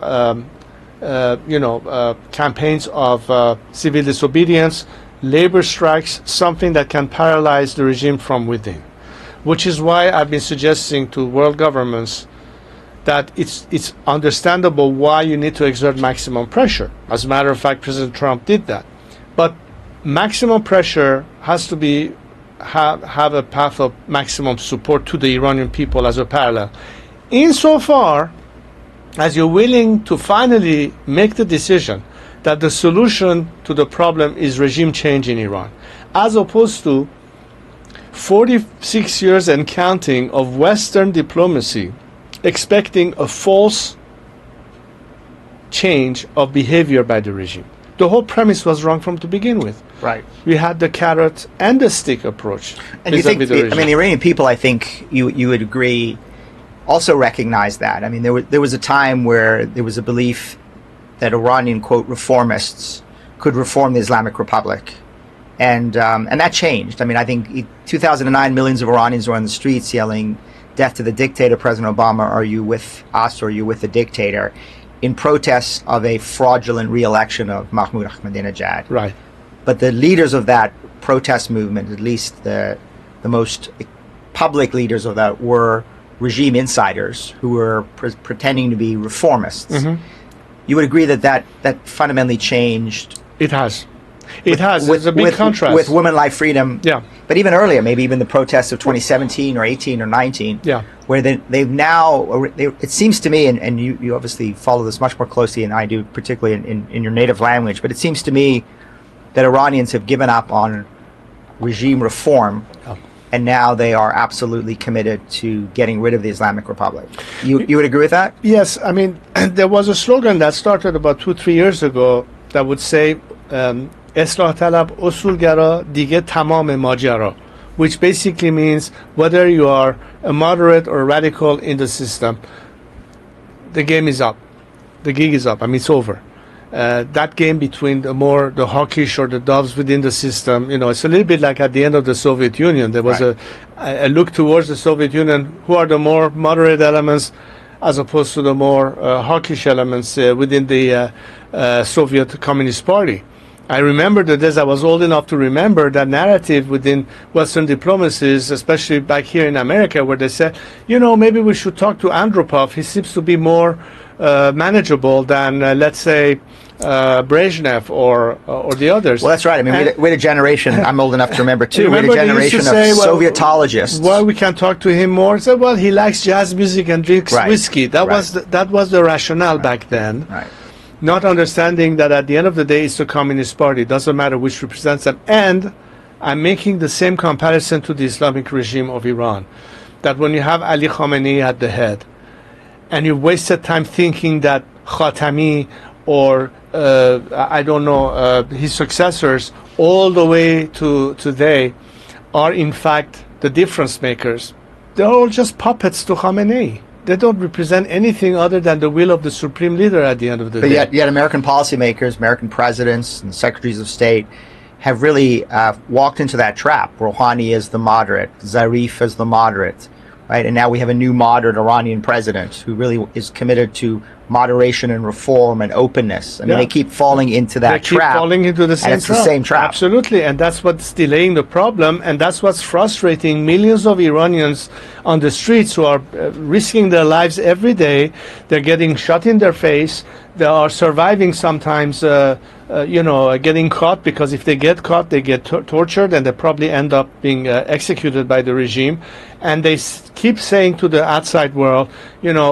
campaigns of civil disobedience, labor strikes, something that can paralyze the regime from within. Which is why I've been suggesting to world governments that it's understandable why you need to exert maximum pressure. As a matter of fact, President Trump did that. But maximum pressure has to be have a path of maximum support to the Iranian people as a parallel. Insofar as you're willing to finally make the decision that the solution to the problem is regime change in Iran, as opposed to 46 years and counting of Western diplomacy expecting a false change of behavior by the regime. The whole premise was wrong from to begin with. Right. We had the carrot and the stick approach. And you think, the Iranian people, I think you would agree, also recognize that. I mean, there was a time where there was a belief that Iranian, quote, reformists could reform the Islamic Republic. And that changed. I mean, I think in 2009, millions of Iranians were on the streets yelling, "Death to the dictator, President Obama, are you with us or are you with the dictator?" in protest of a fraudulent re-election of Mahmoud Ahmadinejad. Right. But the leaders of that protest movement, at least the most public leaders of that, were regime insiders who were pretending to be reformists. Mm-hmm. You would agree that fundamentally changed? It has. It has. There's a big contrast. With women, life, freedom. Yeah. But even earlier, maybe even the protests of 2017 or 18 or 19, yeah, where they've now, it seems to me, and you obviously follow this much more closely than I do, particularly in your native language, but it seems to me that Iranians have given up on regime reform, and now they are absolutely committed to getting rid of the Islamic Republic. You would agree with that? Yes. I mean, there was a slogan that started about 2-3 years ago that would say, اصلاح طلب اصولگرا دیگه تمام ماجرا, which basically means whether you are a moderate or radical in the system, the game is up, the gig is up. I mean, it's over. That game between the hawkish or the doves within the system, it's a little bit like at the end of the Soviet Union. There was a look towards the Soviet Union. Who are the more moderate elements as opposed to the more hawkish elements within the Soviet Communist Party? I remember the days, I was old enough to remember that narrative within Western diplomacies, especially back here in America, where they said, maybe we should talk to Andropov. He seems to be more manageable than, let's say, Brezhnev or the others. Well, that's right. I mean, we had a generation, I'm old enough to remember too, we had a generation of Sovietologists. Well, we can talk to him more. So, well, he likes jazz music and drinks whiskey. That was the rationale back then. Right. Not understanding that at the end of the day, it's the Communist Party. It doesn't matter which represents them. And I'm making the same comparison to the Islamic regime of Iran. That when you have Ali Khamenei at the head, and you wasted time thinking that Khatami or, his successors, all the way to today, are in fact the difference makers. They're all just puppets to Khamenei. They don't represent anything other than the will of the supreme leader at the end of the day. But yet American policymakers, American presidents and secretaries of state have really walked into that trap. Rouhani is the moderate, Zarif is the moderate, right? And now we have a new moderate Iranian president who really is committed to moderation and reform and openness. I mean, Yeah. they keep falling into that They keep trap. falling into the same and it's trap. the same trap. Absolutely, and that's what's delaying the problem, and that's what's frustrating millions of Iranians on the streets who are risking their lives every day. They're getting shot in their face. They are surviving sometimes, getting caught, because if they get caught, they get tortured, and they probably end up being executed by the regime. And they keep saying to the outside world,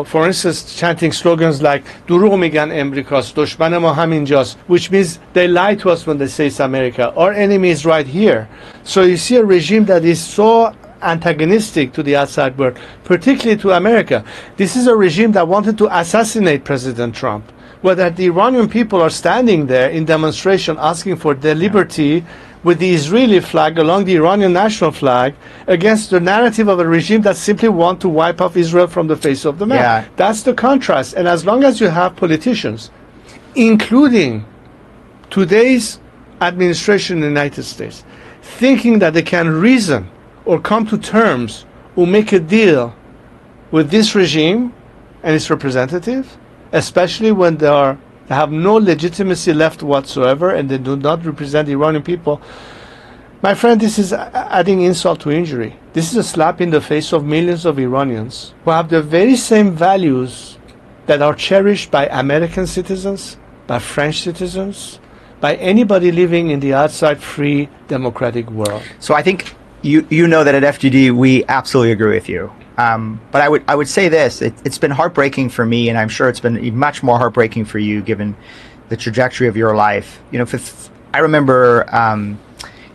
for instance, chanting slogans like "Duruq migan Amrikas, dushman ma haminjas," which means they lie to us when they say it's America. Our enemy is right here. So you see a regime that is so antagonistic to the outside world, particularly to America. This is a regime that wanted to assassinate President Trump. Whether the Iranian people are standing there in demonstration asking for their liberty with the Israeli flag along the Iranian national flag against the narrative of a regime that simply want to wipe off Israel from the face of the map. Yeah. That's the contrast. And as long as you have politicians, including today's administration in the United States, thinking that they can reason or come to terms or make a deal with this regime and its representative, especially when they have no legitimacy left whatsoever and they do not represent the Iranian people, my friend, this is adding insult to injury. This is a slap in the face of millions of Iranians who have the very same values that are cherished by American citizens, by French citizens, by anybody living in the outside free democratic world. So I think you know that at FGD we absolutely agree with you. But I would say this: it's been heartbreaking for me, and I'm sure it's been much more heartbreaking for you, given the trajectory of your life. I remember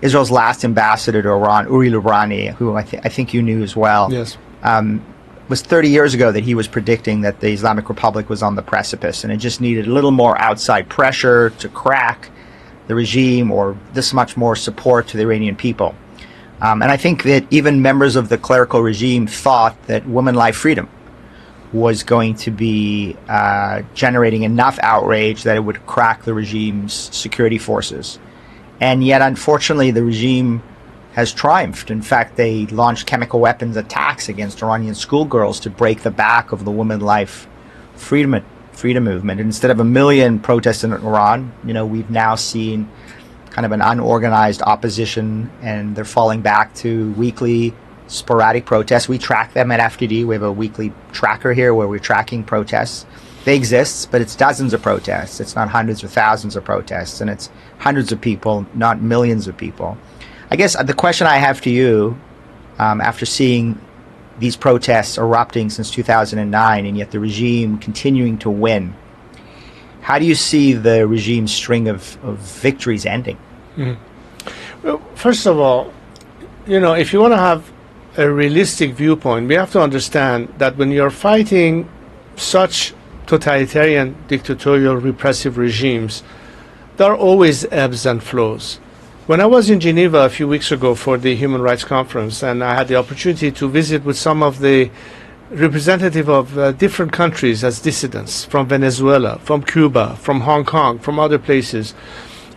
Israel's last ambassador to Iran, Uri Lubrani, who I think you knew as well. Yes. Was 30 years ago that he was predicting that the Islamic Republic was on the precipice, and it just needed a little more outside pressure to crack the regime, or this much more support to the Iranian people. And I think that even members of the clerical regime thought that women life freedom was going to be generating enough outrage that it would crack the regime's security forces. And yet, unfortunately, the regime has triumphed. In fact, they launched chemical weapons attacks against Iranian schoolgirls to break the back of the women life freedom movement. And instead of 1 million protests in Iran, we've now seen kind of an unorganized opposition, and they're falling back to weekly sporadic protests. We track them at FDD. We have a weekly tracker here where we're tracking protests. They exist, but it's dozens of protests. It's not hundreds or thousands of protests, and it's hundreds of people, not millions of people. I guess the question I have to you, after seeing these protests erupting since 2009, and yet the regime continuing to win, how do you see the regime's string of victories ending? Mm. Well, first of all, if you want to have a realistic viewpoint, we have to understand that when you're fighting such totalitarian, dictatorial, repressive regimes, there are always ebbs and flows. When I was in Geneva a few weeks ago for the Human Rights Conference, and I had the opportunity to visit with some of the representative of different countries as dissidents, from Venezuela, from Cuba, from Hong Kong, from other places.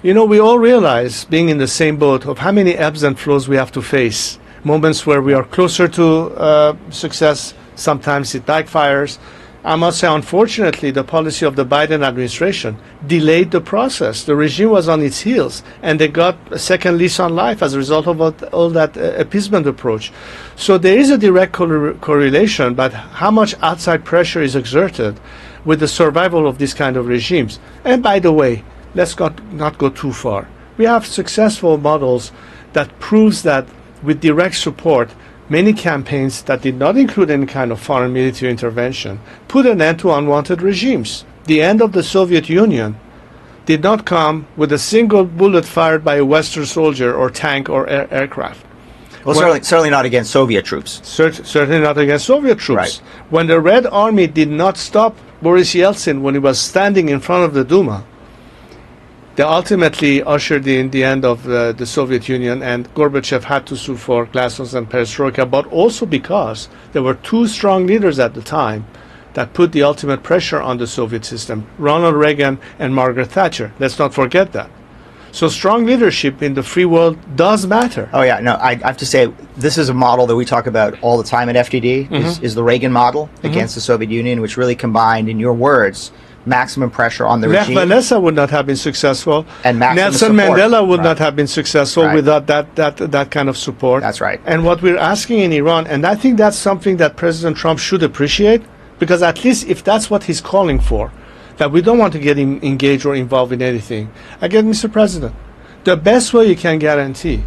We all realize, being in the same boat, of how many ebbs and flows we have to face. Moments where we are closer to success, sometimes it backfires. I must say, unfortunately, the policy of the Biden administration delayed the process. The regime was on its heels, and they got a second lease on life as a result of all that appeasement approach. So there is a direct correlation, but how much outside pressure is exerted with the survival of these kind of regimes. And by the way, let's not go too far. We have successful models that proves that with direct support, many campaigns that did not include any kind of foreign military intervention put an end to unwanted regimes. The end of the Soviet Union did not come with a single bullet fired by a Western soldier or tank or aircraft. Well, certainly not against Soviet troops. Certainly not against Soviet troops. Right. When the Red Army did not stop Boris Yeltsin when he was standing in front of the Duma, they ultimately ushered in the end of the Soviet Union, and Gorbachev had to sue for glasnost and perestroika, but also because there were two strong leaders at the time that put the ultimate pressure on the Soviet system, Ronald Reagan and Margaret Thatcher. Let's not forget that. So strong leadership in the free world does matter. Oh yeah, no, I have to say this is a model that we talk about all the time at FDD. Is the Reagan model against the Soviet Union, which really combined, in your words, maximum pressure on the Lech regime. Walesa would not have been successful. And maximum Nelson support. Mandela would Right. not have been successful Right. without that kind of support. That's right. And what we're asking in Iran, and I think that's something that President Trump should appreciate, because at least if that's what he's calling for, that we don't want to get engaged or involved in anything. Again, Mr. President, the best way you can guarantee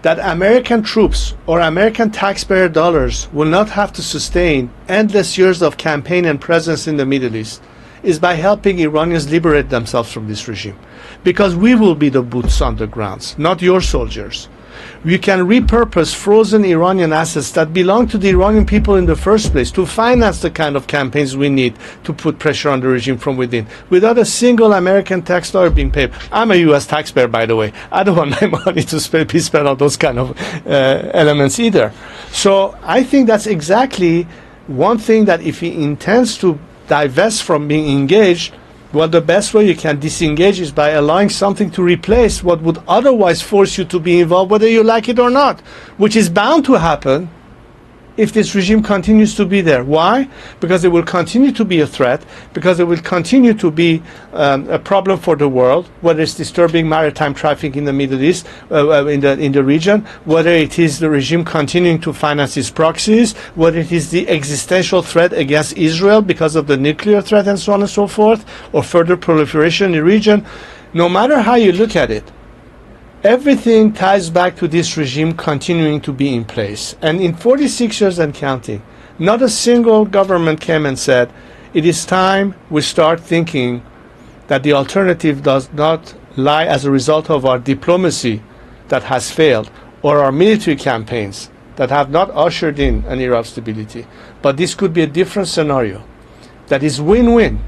that American troops or American taxpayer dollars will not have to sustain endless years of campaign and presence in the Middle East is by helping Iranians liberate themselves from this regime. Because we will be the boots on the grounds, not your soldiers. We can repurpose frozen Iranian assets that belong to the Iranian people in the first place to finance the kind of campaigns we need to put pressure on the regime from within, without a single American tax dollar being paid. I'm a U.S. taxpayer, by the way. I don't want my money to be spent on those kind of elements either. So I think that's exactly one thing that if he intends to divest from being engaged, well, the best way you can disengage is by allowing something to replace what would otherwise force you to be involved, whether you like it or not, which is bound to happen if this regime continues to be there. Why? Because it will continue to be a threat, because it will continue to be a problem for the world, whether it's disturbing maritime traffic in the Middle East, in the region, whether it is the regime continuing to finance its proxies, whether it is the existential threat against Israel because of the nuclear threat and so on and so forth, or further proliferation in the region. No matter how you look at it, everything ties back to this regime continuing to be in place. And in 46 years and counting, not a single government came and said, it is time we start thinking that the alternative does not lie as a result of our diplomacy that has failed or our military campaigns that have not ushered in an era of stability. But this could be a different scenario that is win-win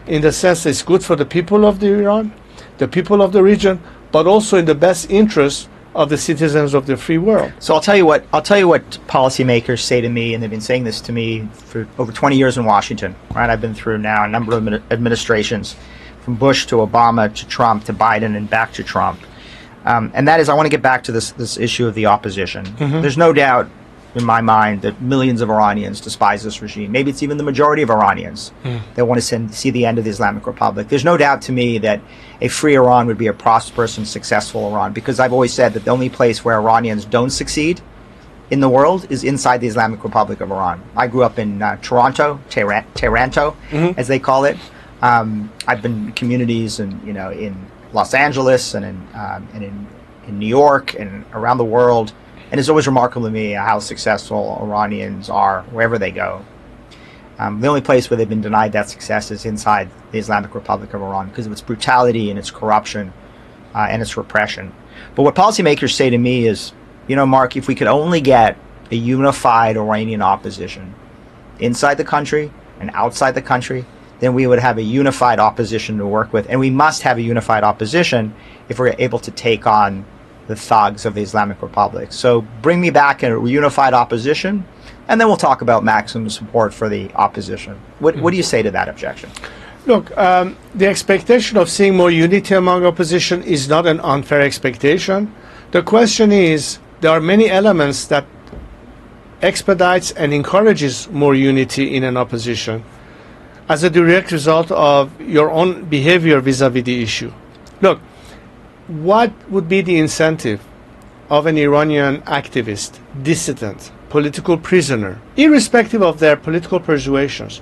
in the sense that it's good for the people of Iran, the people of the region, but also in the best interest of the citizens of the free world. So I'll tell you what policymakers say to me, and they've been saying this to me for over 20 years in Washington. Right, I've been through now a number of administrations, from Bush to Obama to Trump to Biden and back to Trump, and that is, I want to get back to this issue of the opposition. There's no doubt in my mind that millions of Iranians despise this regime. Maybe it's even the majority of Iranians that want to see the end of the Islamic Republic. There's no doubt to me that a free Iran would be a prosperous and successful Iran, because I've always said that the only place where Iranians don't succeed in the world is inside the Islamic Republic of Iran. I grew up in Toronto, Taranto, as they call it. I've been in communities in Los Angeles and in New York and around the world. And it's always remarkable to me how successful Iranians are wherever they go. The only place where they've been denied that success is inside the Islamic Republic of Iran because of its brutality and its corruption and its repression. But what policymakers say to me is, Mark, if we could only get a unified Iranian opposition inside the country and outside the country, then we would have a unified opposition to work with. And we must have a unified opposition if we're able to take on the thugs of the Islamic Republic. So bring me back a unified opposition, and then we'll talk about maximum support for the opposition. What do you say to that objection? Look, the expectation of seeing more unity among opposition is not an unfair expectation. The question is, there are many elements that expedites and encourages more unity in an opposition as a direct result of your own behavior vis-a-vis the issue. Look, what would be the incentive of an Iranian activist, dissident, political prisoner, irrespective of their political persuasions,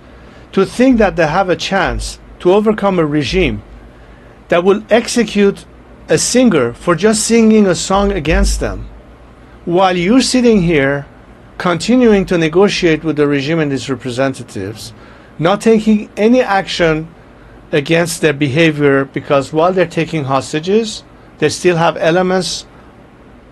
to think that they have a chance to overcome a regime that will execute a singer for just singing a song against them, while you're sitting here continuing to negotiate with the regime and its representatives, not taking any action against their behavior, because while they're taking hostages, they still have elements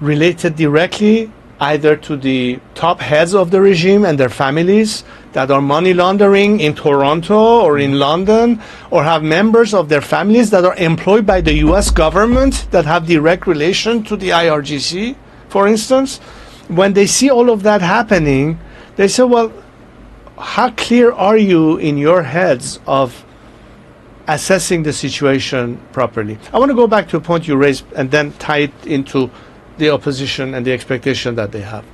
related directly either to the top heads of the regime and their families that are money laundering in Toronto or in London, or have members of their families that are employed by the US government that have direct relation to the IRGC, for instance. When they see all of that happening, they say, well, how clear are you in your heads of assessing the situation properly. I want to go back to a point you raised and then tie it into the opposition and the expectation that they have.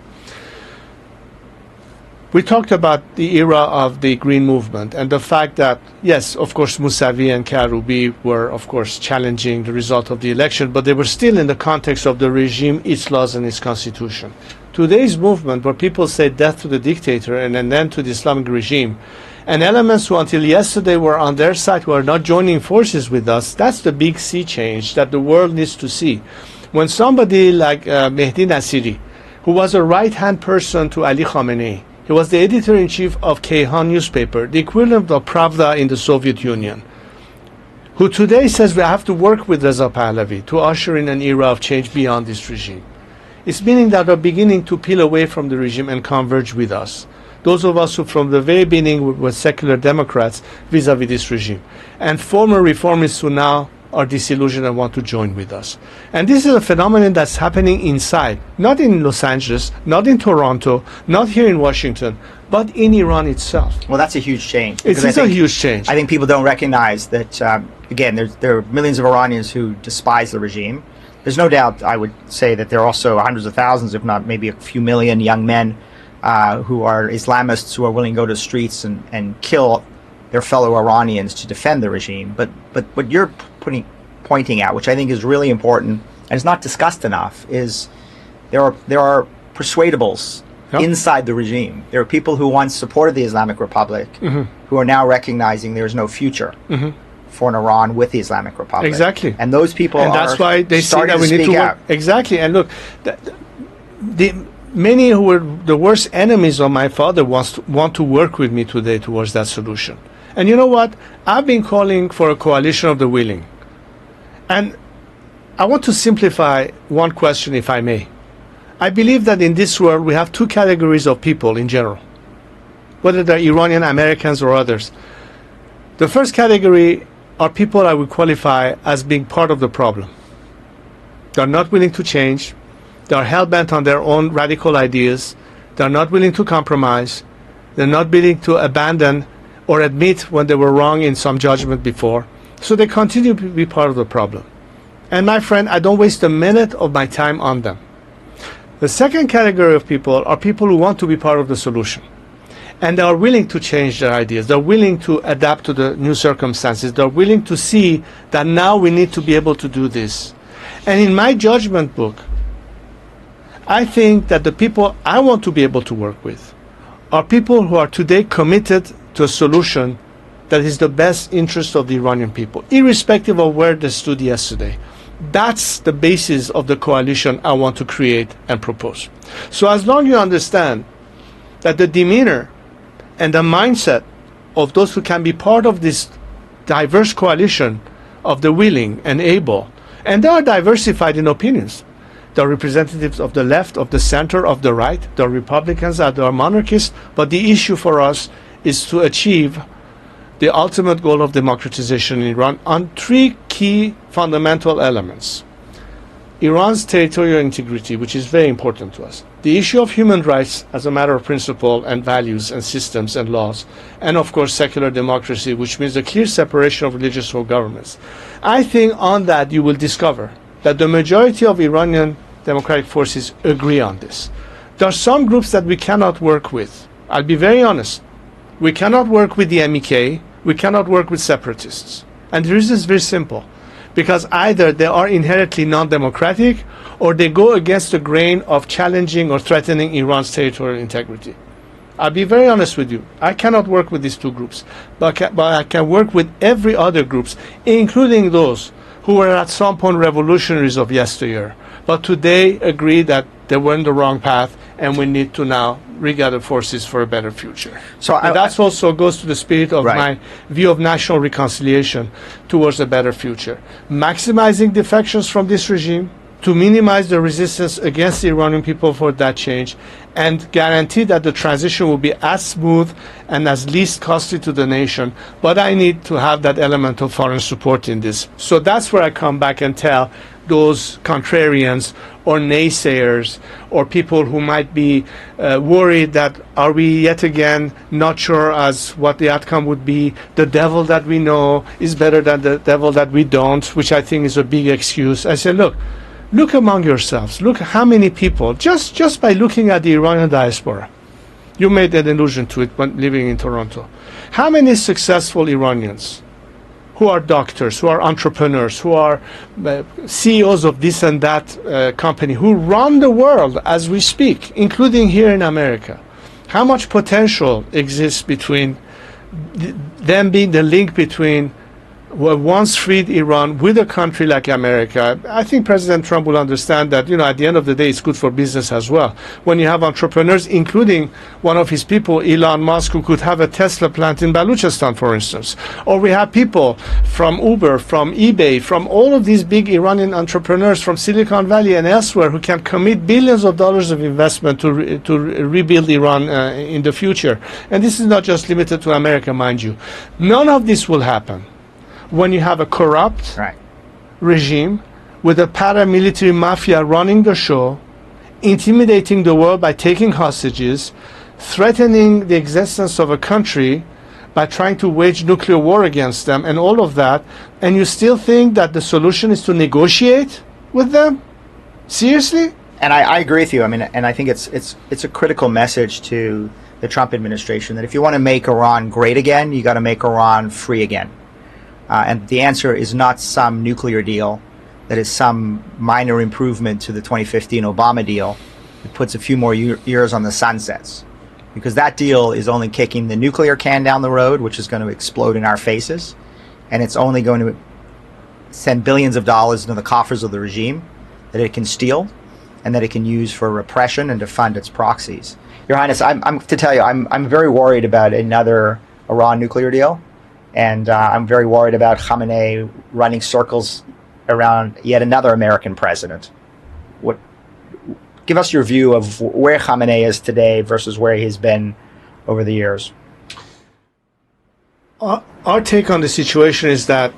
We talked about the era of the Green Movement and the fact that, yes, of course, Mousavi and Karoubi were, of course, challenging the result of the election, but they were still in the context of the regime, its laws, and its constitution. Today's movement, where people say death to the dictator and an end to the Islamic regime, and elements who until yesterday were on their side who are not joining forces with us, that's the big sea change that the world needs to see. When somebody like Mehdi Nasiri, who was a right-hand person to Ali Khamenei, he was the editor-in-chief of Kayhan newspaper, the equivalent of Pravda in the Soviet Union, who today says we have to work with Reza Pahlavi to usher in an era of change beyond this regime. It's meaning that we're beginning to peel away from the regime and converge with us. Those of us who from the very beginning were secular Democrats vis-a-vis this regime, and former reformists who now are disillusioned and want to join with us. And this is a phenomenon that's happening inside, not in Los Angeles, not in Toronto, not here in Washington, but in Iran itself. Well, that's a huge change. It is a huge change. I think people don't recognize that, again, there are millions of Iranians who despise the regime. There's no doubt, I would say, that there are also hundreds of thousands, if not maybe a few million young men who are Islamists who are willing to go to the streets and kill their fellow Iranians to defend the regime. But what you're pointing out, which I think is really important and is not discussed enough, is there are persuadables inside the regime. There are people who once supported the Islamic Republic who are now recognizing there is no future for an Iran with the Islamic Republic. Exactly. And those people and that's why they see that we need to work. Out. Exactly. And look, many who were the worst enemies of my father want to work with me today towards that solution. And you know what? I've been calling for a coalition of the willing. And I want to simplify one question, if I may. I believe that in this world we have two categories of people in general, whether they're Iranian Americans or others. The first category are people I would qualify as being part of the problem. They're not willing to change. They're hell-bent on their own radical ideas. They're not willing to compromise. They're not willing to abandon or admit when they were wrong in some judgment before. So they continue to be part of the problem. And my friend, I don't waste a minute of my time on them. The second category of people are people who want to be part of the solution. And they are willing to change their ideas. They're willing to adapt to the new circumstances. They're willing to see that now we need to be able to do this. And in my judgment book, I think that the people I want to be able to work with are people who are today committed to a solution that is the best interest of the Iranian people, irrespective of where they stood yesterday. That's the basis of the coalition I want to create and propose. So as long as you understand that the demeanor and the mindset of those who can be part of this diverse coalition of the willing and able, and they are diversified in opinions. There are representatives of the left, of the center, of the right. There are Republicans, there are monarchists. But the issue for us is to achieve the ultimate goal of democratization in Iran on three key fundamental elements. Iran's territorial integrity, which is very important to us. The issue of human rights as a matter of principle and values and systems and laws. And of course, secular democracy, which means a clear separation of religious from governments. I think on that you will discover that the majority of Iranian democratic forces agree on this. There are some groups that we cannot work with. I'll be very honest. We cannot work with the MEK. We cannot work with separatists. And the reason is very simple. Because either they are inherently non-democratic or they go against the grain of challenging or threatening Iran's territorial integrity. I'll be very honest with you. I cannot work with these two groups. But I can work with every other groups, including those who were at some point revolutionaries of yesteryear, but today agree that they were in the wrong path and we need to now regather forces for a better future. So that also goes to the spirit of my view of national reconciliation towards a better future. Maximizing defections from this regime to minimize the resistance against the Iranian people for that change and guarantee that the transition will be as smooth and as least costly to the nation. But I need to have that element of foreign support in this. So that's where I come back and tell those contrarians or naysayers or people who might be worried that are we yet again not sure as what the outcome would be. The devil that we know is better than the devil that we don't, which I think is a big excuse. I said, look among yourselves. Look how many people, just by looking at the Iranian diaspora. You made an allusion to it when living in Toronto. How many successful Iranians who are doctors, who are entrepreneurs, who are CEOs of this and that company, who run the world as we speak, including here in America? How much potential exists between them being the link between once freed Iran with a country like America? I think President Trump will understand that, at the end of the day, it's good for business as well. When you have entrepreneurs, including one of his people, Elon Musk, who could have a Tesla plant in Baluchistan, for instance. Or we have people from Uber, from eBay, from all of these big Iranian entrepreneurs from Silicon Valley and elsewhere who can commit billions of dollars of investment to rebuild Iran in the future. And this is not just limited to America, mind you. None of this will happen when you have a corrupt regime with a paramilitary mafia running the show, intimidating the world by taking hostages, threatening the existence of a country by trying to wage nuclear war against them and all of that, and you still think that the solution is to negotiate with them? Seriously? And I agree with you. I mean, and I think it's a critical message to the Trump administration that if you want to make Iran great again, you got to make Iran free again. And the answer is not some nuclear deal that is some minor improvement to the 2015 Obama deal that puts a few more years on the sunsets. Because that deal is only kicking the nuclear can down the road, which is going to explode in our faces. And it's only going to send billions of dollars into the coffers of the regime that it can steal and that it can use for repression and to fund its proxies. Your Highness, I'm to tell you, I'm very worried about another Iran nuclear deal. And I'm very worried about Khamenei running circles around yet another American president. Give us your view of where Khamenei is today versus where he's been over the years. Our take on the situation is that,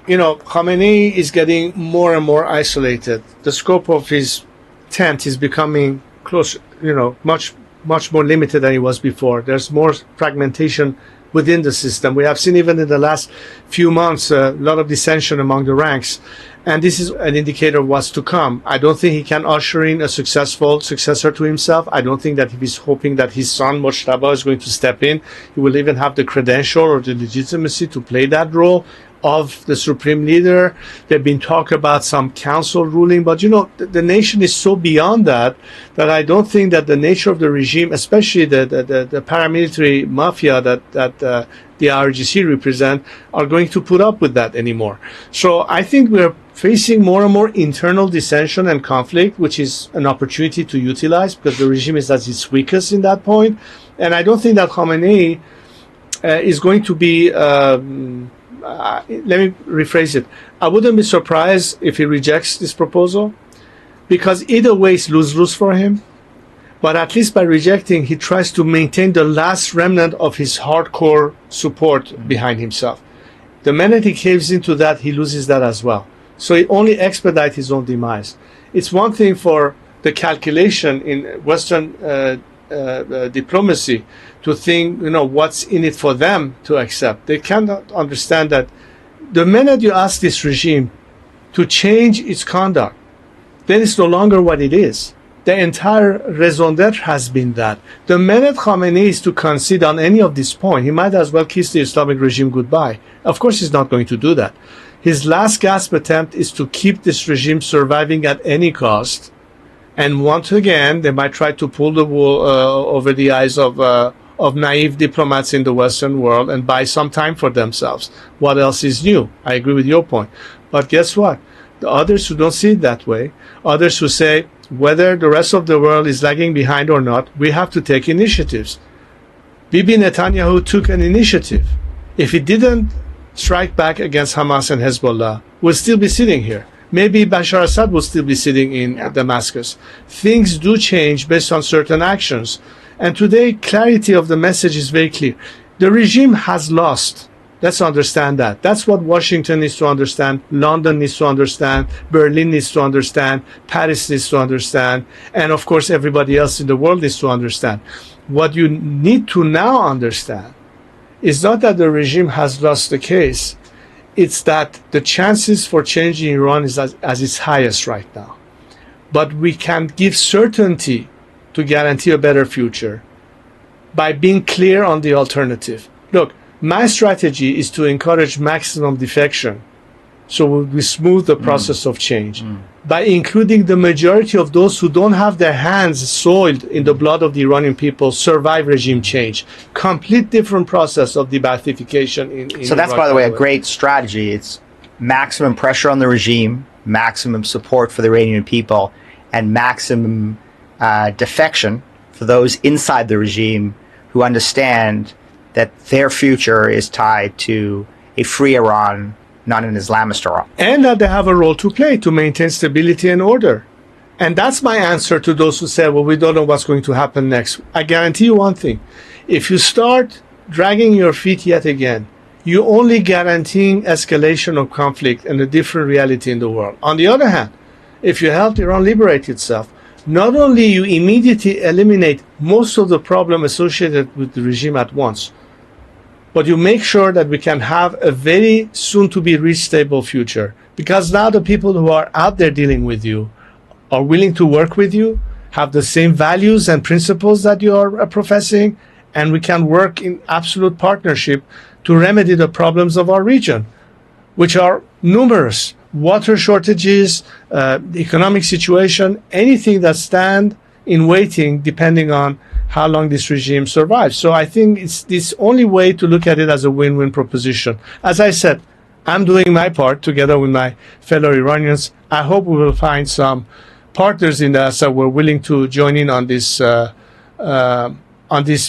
Khamenei is getting more and more isolated. The scope of his tent is becoming close, much more limited than it was before. There's more fragmentation within the system. We have seen even in the last few months a lot of dissension among the ranks, and this is an indicator of what's to come. I don't think he can usher in a successful successor to himself. I don't think that if he's hoping that his son Mojtaba is going to step in, he will even have the credential or the legitimacy to play that role of the supreme leader. There've been talk about some council ruling, but the nation is so beyond that I don't think that the nature of the regime, especially the paramilitary mafia that the IRGC represent, are going to put up with that anymore. So I think we're facing more and more internal dissension and conflict, which is an opportunity to utilize because the regime is at its weakest in that point. And I don't think that Khamenei is going to be let me rephrase it. I wouldn't be surprised if he rejects this proposal, because either way it's lose-lose for him. But at least by rejecting, he tries to maintain the last remnant of his hardcore support behind himself. The minute he caves into that, he loses that as well. So it only expedites his own demise. It's one thing for the calculation in Western diplomacy to think, what's in it for them to accept. They cannot understand that the minute you ask this regime to change its conduct, then it's no longer what it is. The entire raison d'etre has been that. The minute Khamenei is to concede on any of this point, he might as well kiss the Islamic regime goodbye. Of course, he's not going to do that. His last gasp attempt is to keep this regime surviving at any cost. And once again, they might try to pull the wool over the eyes of naive diplomats in the Western world and buy some time for themselves. What else is new? I agree with your point. But guess what? The others who don't see it that way, others who say, whether the rest of the world is lagging behind or not, we have to take initiatives. Bibi Netanyahu took an initiative. If he didn't strike back against Hamas and Hezbollah, we'll still be sitting here. Maybe Bashar Assad will still be sitting in Damascus. Things do change based on certain actions. And today, clarity of the message is very clear. The regime has lost. Let's understand that. That's what Washington needs to understand, London needs to understand, Berlin needs to understand, Paris needs to understand, and of course everybody else in the world needs to understand. What you need to now understand is not that the regime has lost the case, it's that the chances for change in Iran is as its highest right now. But we can give certainty to guarantee a better future by being clear on the alternative. Look, my strategy is to encourage maximum defection, so we smooth the process of change by including the majority of those who don't have their hands soiled in the blood of the Iranian people survive regime change. Complete different process of de-Baathification in So that's, Iraq, by the way, a great strategy. It's maximum pressure on the regime, maximum support for the Iranian people, and maximum defection for those inside the regime who understand that their future is tied to a free Iran, not an Islamist Iran. And that they have a role to play to maintain stability and order. And that's my answer to those who say, well, we don't know what's going to happen next. I guarantee you one thing. If you start dragging your feet yet again, you're only guaranteeing escalation of conflict and a different reality in the world. On the other hand, if you help Iran liberate itself, not only you immediately eliminate most of the problem associated with the regime at once, but you make sure that we can have a very soon to be reached stable future. Because now the people who are out there dealing with you are willing to work with you, have the same values and principles that you are professing, and we can work in absolute partnership to remedy the problems of our region, which are numerous. Water shortages, economic situation, anything that stand in waiting depending on how long this regime survives. So I think it's this only way to look at it as a win-win proposition. As I said, I'm doing my part together with my fellow Iranians. I hope we will find some partners in that who are willing to join in on this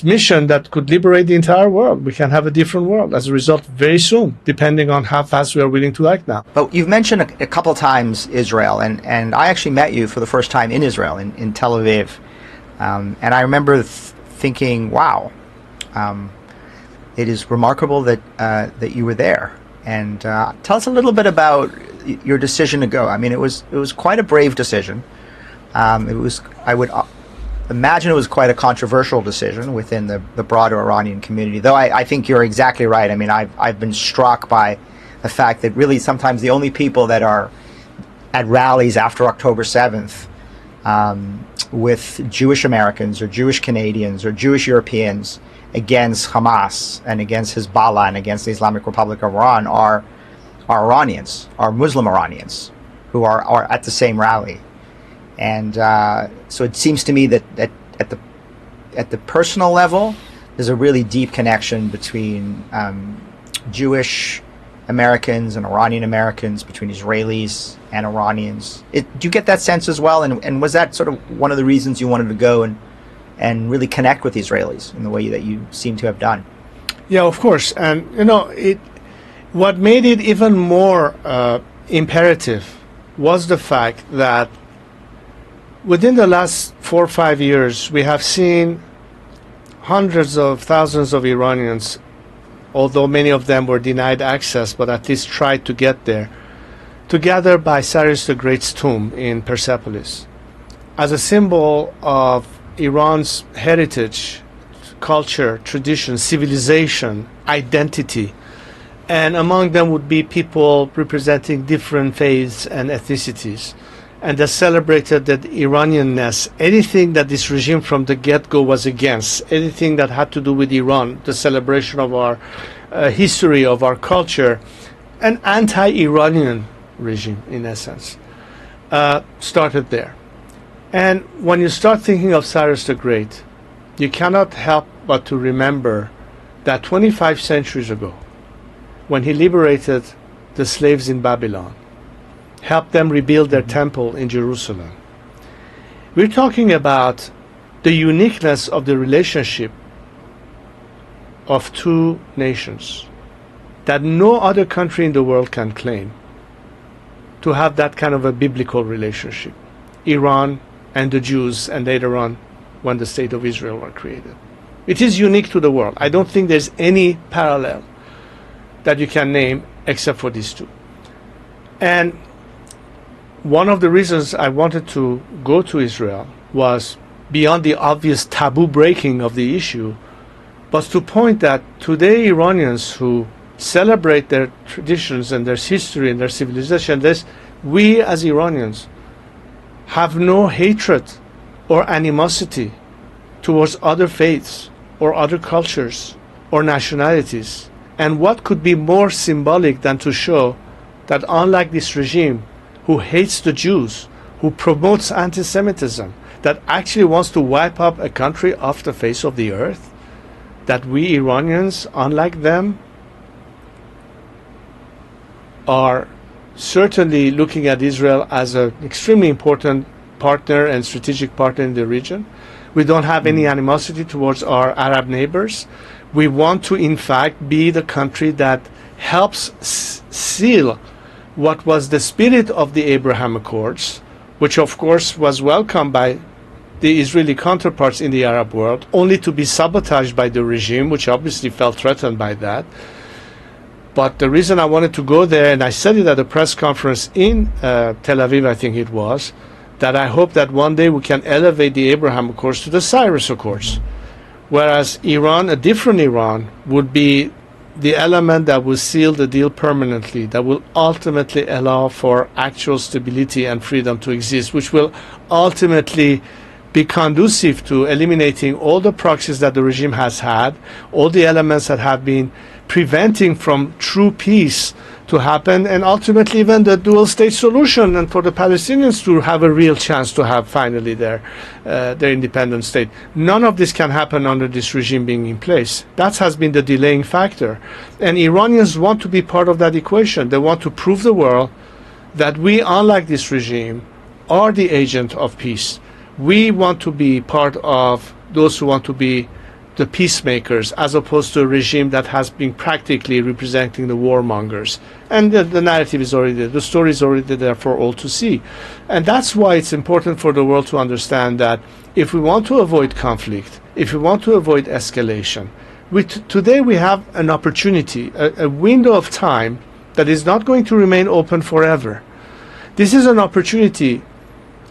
mission that could liberate the entire world. We can have a different world as a result very soon, depending on how fast we are willing to act now. But you've mentioned a couple times Israel, and I actually met you for the first time in Israel, in Tel Aviv. And I remember thinking, wow, it is remarkable that that you were there. And tell us a little bit about your decision to go. I mean, it was quite a brave decision. I would imagine it was quite a controversial decision within the broader Iranian community, though I think you're exactly right. I mean, I've been struck by the fact that really sometimes the only people that are at rallies after October 7th with Jewish Americans or Jewish Canadians or Jewish Europeans against Hamas and against Hezbollah and against the Islamic Republic of Iran are Iranians, are Muslim Iranians who are at the same rally. And so it seems to me that at the personal level, there's a really deep connection between Jewish Americans and Iranian Americans, between Israelis and Iranians. Do you get that sense as well? And was that sort of one of the reasons you wanted to go and really connect with the Israelis in the way that you seem to have done? Yeah, of course. And, what made it even more imperative was the fact that within the last 4 or 5 years, we have seen hundreds of thousands of Iranians, although many of them were denied access, but at least tried to get there, to gather by Cyrus the Great's tomb in Persepolis as a symbol of Iran's heritage, culture, tradition, civilization, identity. And among them would be people representing different faiths and ethnicities. And they celebrated that Iranianness, anything that this regime from the get-go was against, anything that had to do with Iran, the celebration of our history, of our culture, an anti-Iranian regime, in essence, started there. And when you start thinking of Cyrus the Great, you cannot help but to remember that 25 centuries ago, when he liberated the slaves in Babylon, helped them rebuild their temple in Jerusalem. We're talking about the uniqueness of the relationship of two nations that no other country in the world can claim to have that kind of a biblical relationship. Iran and the Jews, and later on when the State of Israel were created. It is unique to the world. I don't think there's any parallel that you can name except for these two. And one of the reasons I wanted to go to Israel was beyond the obvious taboo breaking of the issue, was to point that today Iranians who celebrate their traditions and their history and their civilization, we as Iranians have no hatred or animosity towards other faiths or other cultures or nationalities. And what could be more symbolic than to show that unlike this regime who hates the Jews, who promotes anti-Semitism, that actually wants to wipe up a country off the face of the earth, that we Iranians, unlike them, are certainly looking at Israel as an extremely important partner and strategic partner in the region. We don't have any animosity towards our Arab neighbors. We want to, in fact, be the country that helps seal what was the spirit of the Abraham Accords, which of course was welcomed by the Israeli counterparts in the Arab world, only to be sabotaged by the regime, which obviously felt threatened by that. But the reason I wanted to go there, and I said it at a press conference in Tel Aviv, I think it was, that I hope that one day we can elevate the Abraham Accords to the Cyrus Accords. Whereas Iran, a different Iran, would be the element that will seal the deal permanently, that will ultimately allow for actual stability and freedom to exist, which will ultimately be conducive to eliminating all the proxies that the regime has had, all the elements that have been preventing from true peace to happen, and ultimately even the dual state solution, and for the Palestinians to have a real chance to have finally their independent state. None of this can happen under this regime being in place. That has been the delaying factor. And Iranians want to be part of that equation. They want to prove the world that we, unlike this regime, are the agent of peace. We want to be part of those who want to be the peacemakers, as opposed to a regime that has been practically representing the warmongers. And the narrative is already there. The story is already there for all to see. And that's why it's important for the world to understand that if we want to avoid conflict, if we want to avoid escalation, today we have an opportunity, a window of time that is not going to remain open forever. This is an opportunity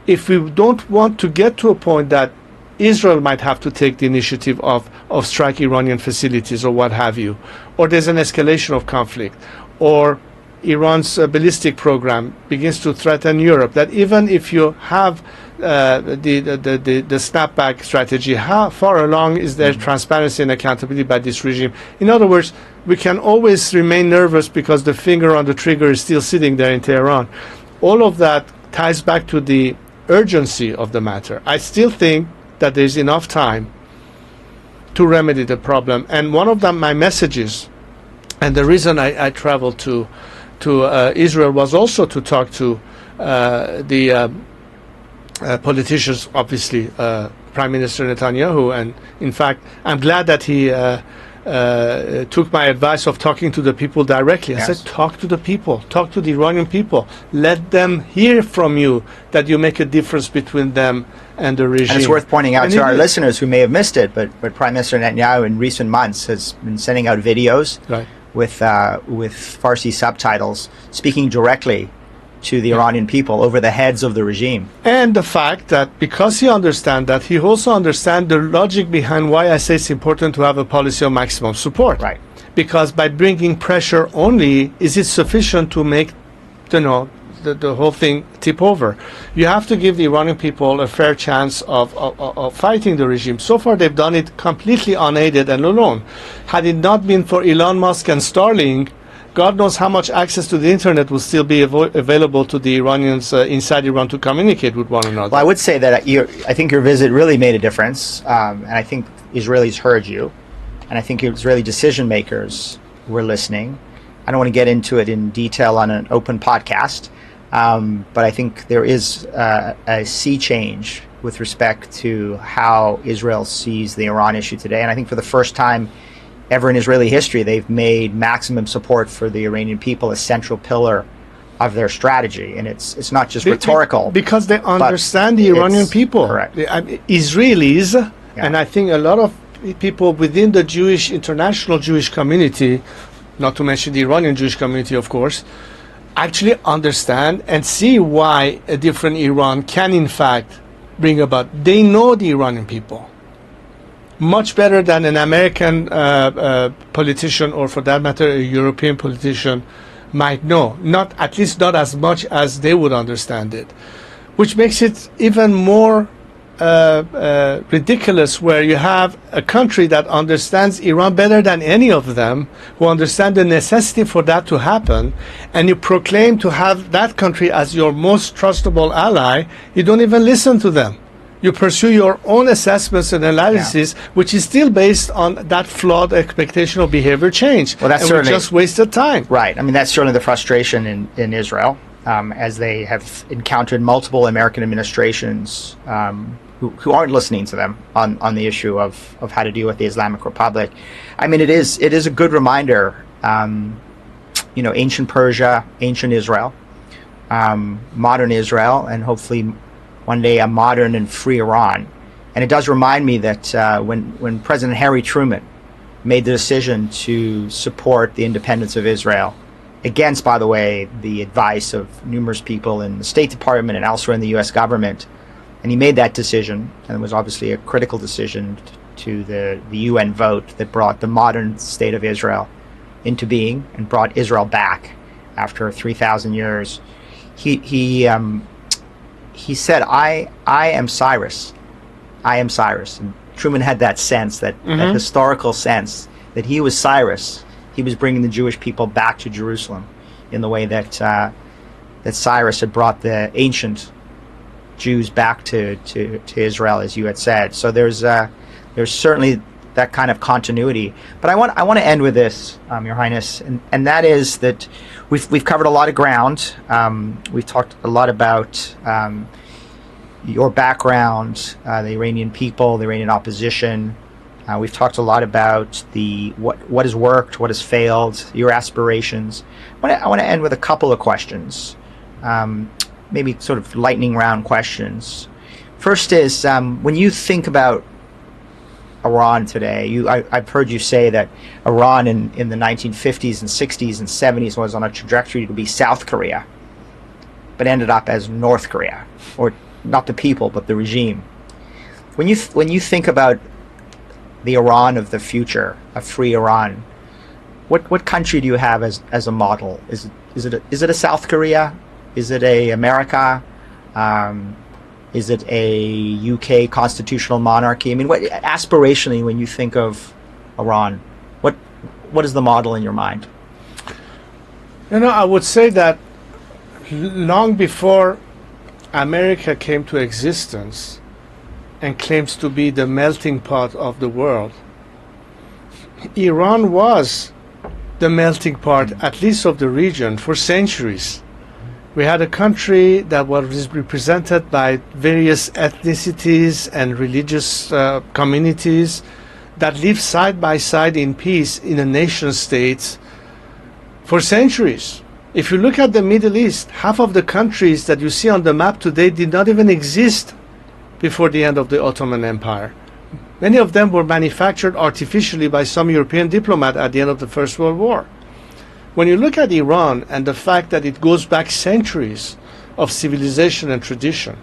if we don't want to get to a point that Israel might have to take the initiative of strike Iranian facilities or what have you, or there's an escalation of conflict, or Iran's ballistic program begins to threaten Europe, that even if you have the snapback strategy, how far along is there transparency and accountability by this regime? In other words, we can always remain nervous because the finger on the trigger is still sitting there in Tehran. All of that ties back to the urgency of the matter. I still think that there's enough time to remedy the problem. And one of my messages, and the reason I traveled to Israel was also to talk to the politicians, obviously Prime Minister Netanyahu. And in fact, I'm glad that he took my advice of talking to the people directly. I said, talk to the people, talk to the Iranian people. Let them hear from you that you make a difference between them and the regime. And it's worth pointing out to our listeners who may have missed it, but Prime Minister Netanyahu in recent months has been sending out videos with Farsi subtitles, speaking directly to the Iranian people over the heads of the regime. And the fact that because he understands that, he also understands the logic behind why I say it's important to have a policy of maximum support. Right. Because by bringing pressure only, is it sufficient to make, the whole thing tip over? You have to give the Iranian people a fair chance of fighting the regime. So far, they've done it completely unaided and alone. Had it not been for Elon Musk and Starlink, God knows how much access to the internet will still be available to the Iranians inside Iran to communicate with one another. Well, I would say that I think your visit really made a difference, and I think Israelis heard you, and I think Israeli decision makers were listening. I don't want to get into it in detail on an open podcast, but I think there is a sea change with respect to how Israel sees the Iran issue today, and I think for the first time ever in Israeli history, they've made maximum support for the Iranian people a central pillar of their strategy, and it's not just rhetorical. Because they understand the Iranian people. Correct. Israelis, and I think a lot of people within the international Jewish community not to mention the Iranian Jewish community, of course, actually understand and see why a different Iran can in fact bring about. They know the Iranian people much better than an American politician, or for that matter a European politician might know. Not, at least not as much as they would understand it, which makes it even more ridiculous, where you have a country that understands Iran better than any of them, who understand the necessity for that to happen, and you proclaim to have that country as your most trustable ally. You don't even listen to them. You pursue your own assessments and analysis, which is still based on that flawed expectation of behavior change. Well, that's and certainly we just wasted time. Right. I mean, that's certainly the frustration in Israel, as they have encountered multiple American administrations who aren't listening to them on the issue of how to deal with the Islamic Republic. I mean, it is a good reminder, ancient Persia, ancient Israel, modern Israel, and hopefully one day a modern and free Iran. And it does remind me that when President Harry Truman made the decision to support the independence of Israel, against, by the way, the advice of numerous people in the State Department and elsewhere in the U.S. government, and he made that decision, and it was obviously a critical decision to the UN vote that brought the modern state of Israel into being and brought Israel back after 3,000 years. He said, I am Cyrus. I am Cyrus. And Truman had that sense, that historical sense, that he was Cyrus. He was bringing the Jewish people back to Jerusalem in the way that Cyrus had brought the ancient Jews back to Israel, as you had said. So there's certainly that kind of continuity. But I want to end with this, Your Highness, and that is that we've covered a lot of ground. We've talked a lot about your background, the Iranian people, the Iranian opposition. We've talked a lot about what has worked, what has failed, your aspirations. I want to end with a couple of questions, maybe sort of lightning round questions. First is, when you think about Iran today, I've heard you say that Iran in the 1950s and 60s and 70s was on a trajectory to be South Korea, but ended up as North Korea, or not the people, but the regime. When you think about the Iran of the future, a free Iran, what country do you have as a model? Is it a South Korea? Is it a America? Is it a UK constitutional monarchy? I mean, aspirationally, when you think of Iran, what is the model in your mind? I would say that long before America came to existence and claims to be the melting pot of the world, Iran was the melting pot, at least of the region, for centuries. We had a country that was represented by various ethnicities and religious communities that lived side by side in peace in a nation state for centuries. If you look at the Middle East, half of the countries that you see on the map today did not even exist before the end of the Ottoman Empire. Many of them were manufactured artificially by some European diplomat at the end of the First World War. When you look at Iran and the fact that it goes back centuries of civilization and tradition,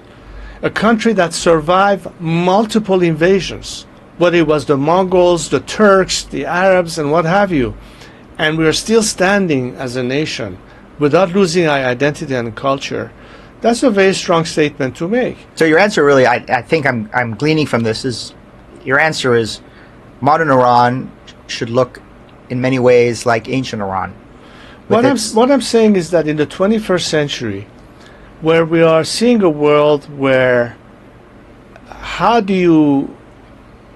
a country that survived multiple invasions, whether it was the Mongols, the Turks, the Arabs, and what have you, and we are still standing as a nation without losing our identity and culture, that's a very strong statement to make. So your answer really, I think I'm gleaning from this, is your answer is modern Iran should look in many ways like ancient Iran. What I'm saying is that in the 21st century, where we are seeing a world where how do you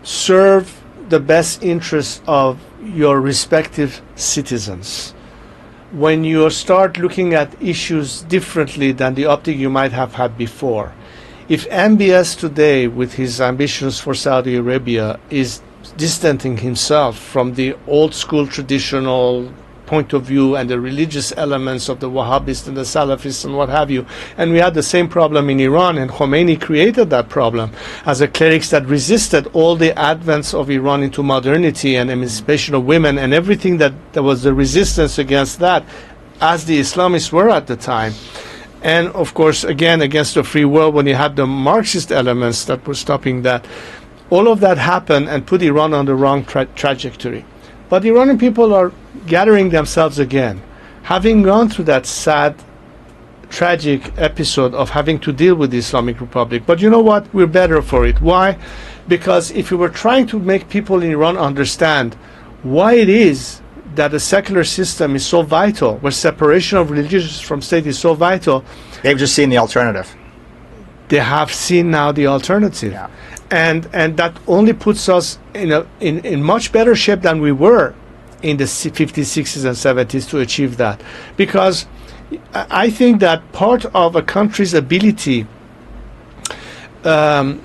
serve the best interests of your respective citizens, when you start looking at issues differently than the optic you might have had before. If MBS today, with his ambitions for Saudi Arabia, is distancing himself from the old school traditional point of view and the religious elements of the Wahhabists and the Salafists and what have you. And we had the same problem in Iran, and Khomeini created that problem as a clerics that resisted all the advance of Iran into modernity and emancipation of women and everything that there was the resistance against that, as the Islamists were at the time. And of course, again, against the free world, when you had the Marxist elements that were stopping that, all of that happened and put Iran on the wrong trajectory. But the Iranian people are gathering themselves again, having gone through that sad, tragic episode of having to deal with the Islamic Republic. But you know what? We're better for it. Why? Because if we were trying to make people in Iran understand why it is that a secular system is so vital, where separation of religious from state is so vital, They've just seen the alternative. they have seen now the alternative. Yeah. And that only puts us in much better shape than we were in the 50s, 60s, and 70s to achieve that. Because I think that part of a country's ability to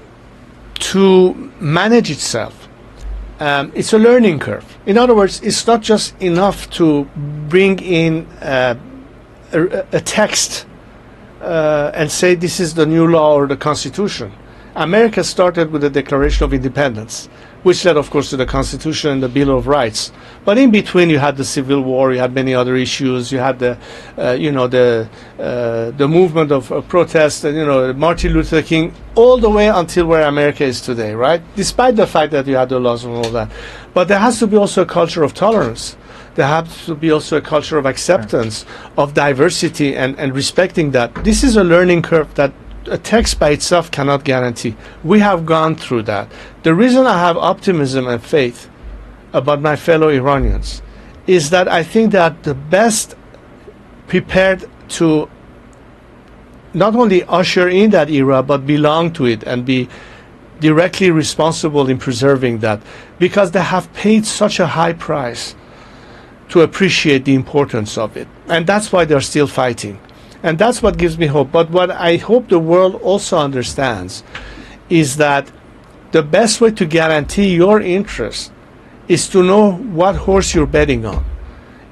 manage itself, it's a learning curve. In other words, it's not just enough to bring in a text and say this is the new law or the Constitution. America started with the Declaration of Independence, which led, of course, to the Constitution and the Bill of Rights. But in between, you had the Civil War, you had many other issues, you had the movement of protest, and Martin Luther King, all the way until where America is today, right? Despite the fact that you had the laws and all that, but there has to be also a culture of tolerance. There has to be also a culture of acceptance, of diversity, and respecting that. This is a learning curve that a text by itself cannot guarantee. We have gone through that. The reason I have optimism and faith about my fellow Iranians is that I think that the best prepared to not only usher in that era, but belong to it and be directly responsible in preserving that, because they have paid such a high price to appreciate the importance of it. And that's why they're still fighting. And that's what gives me hope. But what I hope the world also understands is that the best way to guarantee your interest is to know what horse you're betting on.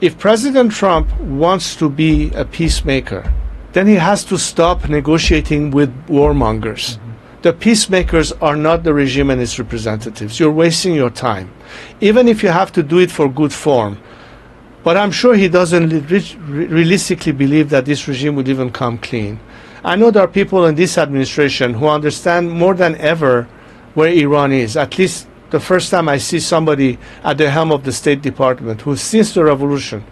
If President Trump wants to be a peacemaker, then he has to stop negotiating with warmongers. The peacemakers are not the regime and its representatives. You're wasting your time, even if you have to do it for good form. But I'm sure he doesn't realistically believe that this regime would even come clean. I know there are people in this administration who understand more than ever where Iran is. At least the first time I see somebody at the helm of the State Department who, since the revolution,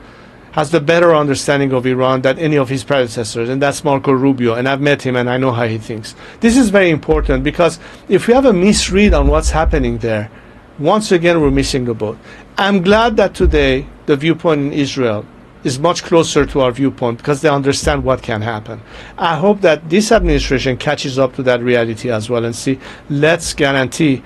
has the better understanding of Iran than any of his predecessors, and that's Marco Rubio, and I've met him and I know how he thinks. This is very important, because if we have a misread on what's happening there, once again we're missing the boat. I'm glad that today the viewpoint in Israel is much closer to our viewpoint, because they understand what can happen. I hope that this administration catches up to that reality as well and see, let's guarantee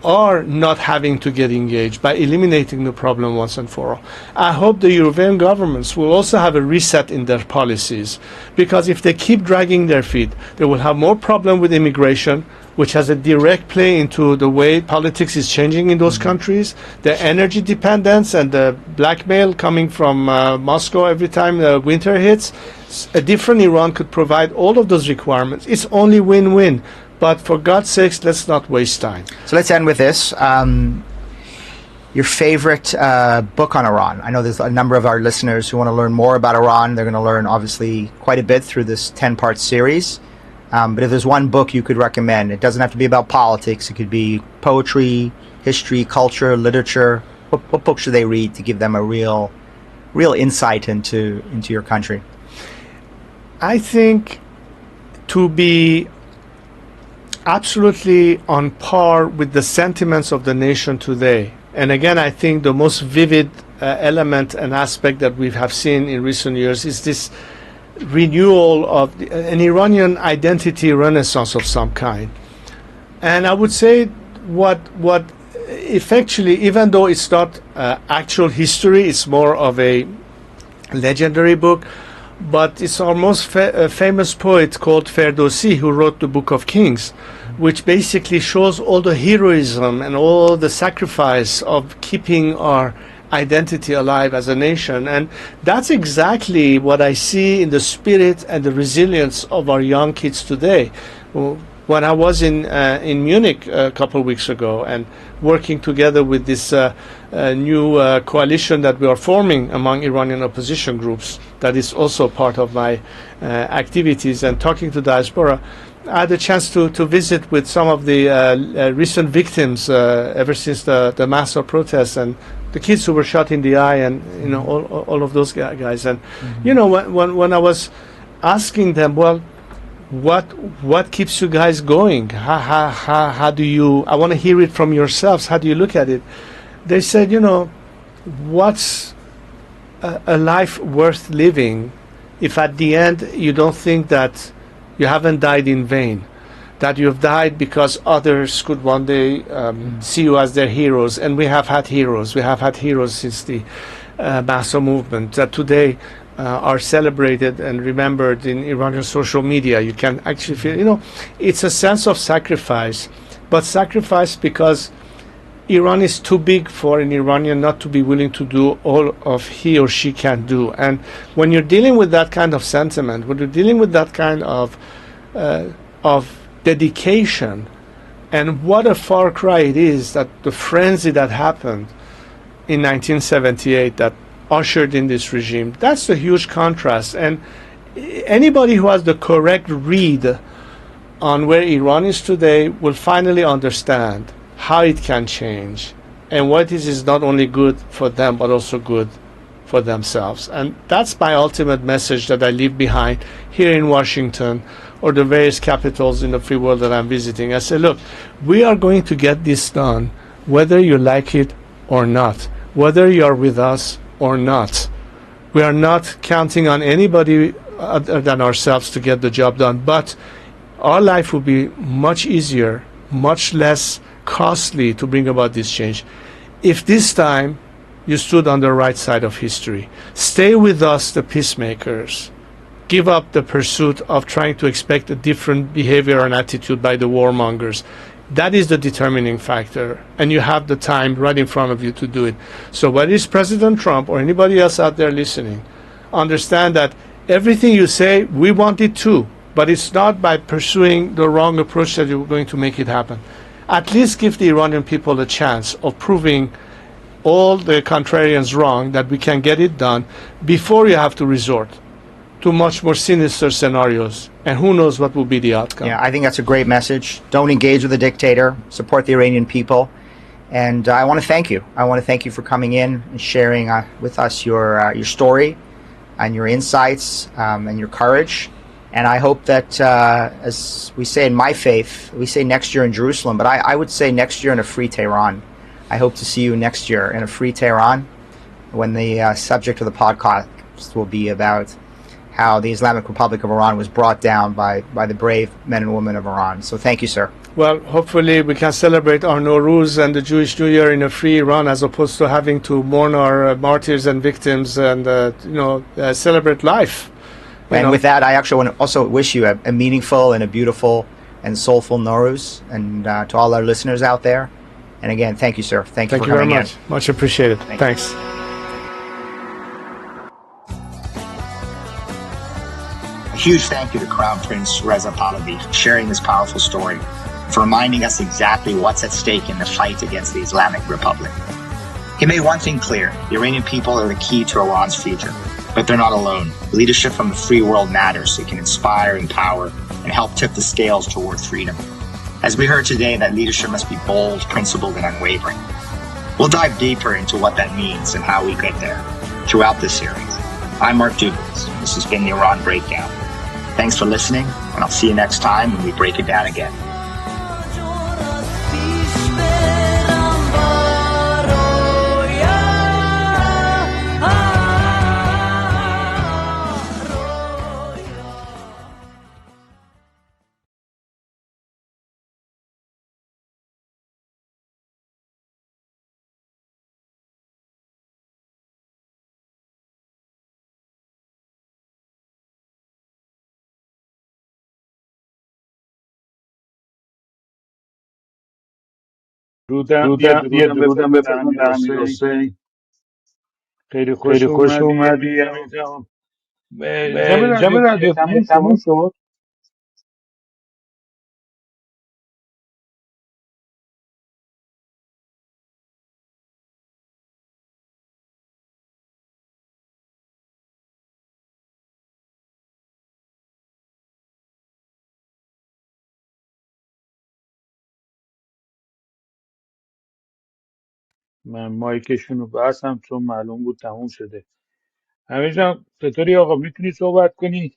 are not having to get engaged by eliminating the problem once and for all. I hope the European governments will also have a reset in their policies, because if they keep dragging their feet, they will have more problem with immigration, which has a direct play into the way politics is changing in those countries, the energy dependence and the blackmail coming from Moscow every time the winter hits. A different Iran could provide all of those requirements. It's only win-win. But for God's sakes, let's not waste time. So let's end with this. Your favorite book on Iran. I know there's a number of our listeners who want to learn more about Iran. They're going to learn, obviously, quite a bit through this 10-part series. But if there's one book you could recommend, it doesn't have to be about politics. It could be poetry, history, culture, literature. What book should they read to give them a real insight into your country? I think to be absolutely on par with the sentiments of the nation today. And again, I think the most vivid element and aspect that we have seen in recent years is this renewal of an Iranian identity renaissance of some kind. And I would say what effectively, even though it's not actual history, it's more of a legendary book, but it's our most famous poet called Ferdowsi, who wrote the Book of Kings, which basically shows all the heroism and all the sacrifice of keeping our identity alive as a nation. And that's exactly what I see in the spirit and the resilience of our young kids today. When I was in Munich a couple of weeks ago and working together with this new coalition that we are forming among Iranian opposition groups, that is also part of my activities, and talking to diaspora, I had a chance to visit with some of the recent victims ever since the massive protests, and the kids who were shot in the eye, and all of those guys. And when I was asking them, well, what keeps you guys going? How do you? I want to hear it from yourselves. How do you look at it? They said, what's a life worth living if at the end you don't think that you haven't died in vain, that you have died because others could one day see you as their heroes. And we have had heroes. We have had heroes since the Mahsa movement that today are celebrated and remembered in Iranian social media. You can actually feel, it's a sense of sacrifice, but sacrifice because Iran is too big for an Iranian not to be willing to do all of he or she can do. And when you're dealing with that kind of sentiment, when you're dealing with that kind of dedication, and what a far cry it is that the frenzy that happened in 1978 that ushered in this regime, that's a huge contrast. And anybody who has the correct read on where Iran is today will finally understand how it can change and what is not only good for them but also good for themselves. And that's my ultimate message that I leave behind here in Washington or the various capitals in the free world that I'm visiting. I say, look, we are going to get this done whether you like it or not, whether you are with us or not. We are not counting on anybody other than ourselves to get the job done, but our life will be much easier, much less costly to bring about this change if this time you stood on the right side of history. Stay with us, the peacemakers. Give up the pursuit of trying to expect a different behavior and attitude by the warmongers. That is the determining factor, and you have the time right in front of you to do it. So whether it's President Trump or anybody else out there listening, understand that everything you say, we want it too, but it's not by pursuing the wrong approach that you're going to make it happen. At least give the Iranian people a chance of proving all the contrarians wrong, that we can get it done before you have to resort to much more sinister scenarios, and who knows what will be the outcome. Yeah, I think that's a great message. Don't engage with the dictator. Support the Iranian people. And I want to thank you. I want to thank you for coming in and sharing with us your story and your insights and your courage. And I hope that, as we say in my faith, we say next year in Jerusalem, but I would say next year in a free Tehran. I hope to see you next year in a free Tehran when the subject of the podcast will be about how the Islamic Republic of Iran was brought down by the brave men and women of Iran. So thank you, sir. Well, hopefully we can celebrate our Nowruz and the Jewish New Year in a free Iran, as opposed to having to mourn our martyrs and victims and celebrate life. And with that, I actually want to also wish you a meaningful and a beautiful and soulful Nowruz, and to all our listeners out there. And again, thank you, sir. Thank you for coming in. Thank you very much. Much appreciated. Thanks. A huge thank you to Crown Prince Reza Pahlavi for sharing this powerful story, for reminding us exactly what's at stake in the fight against the Islamic Republic. He made one thing clear: the Iranian people are the key to Iran's future. But they're not alone. Leadership from the free world matters. It can inspire, empower, and help tip the scales toward freedom. As we heard today, that leadership must be bold, principled, and unwavering. We'll dive deeper into what that means and how we get there throughout this series. I'm Mark Dubois. This has been the Iran Breakdown. Thanks for listening, and I'll see you next time when we break it down again. یه درودم بفرستم به امیر حسین. خیلی خوش خیلی خوش اومدی اومدی امیر امیر جان. جان. جناب جناب رادیوفونی رادیوفونی تموم تموم شد؟ شد؟ من مایکشون رو بستم چون معلوم بود تموم شده. امیر جان چطوری آقا، میتونی صحبت کنی؟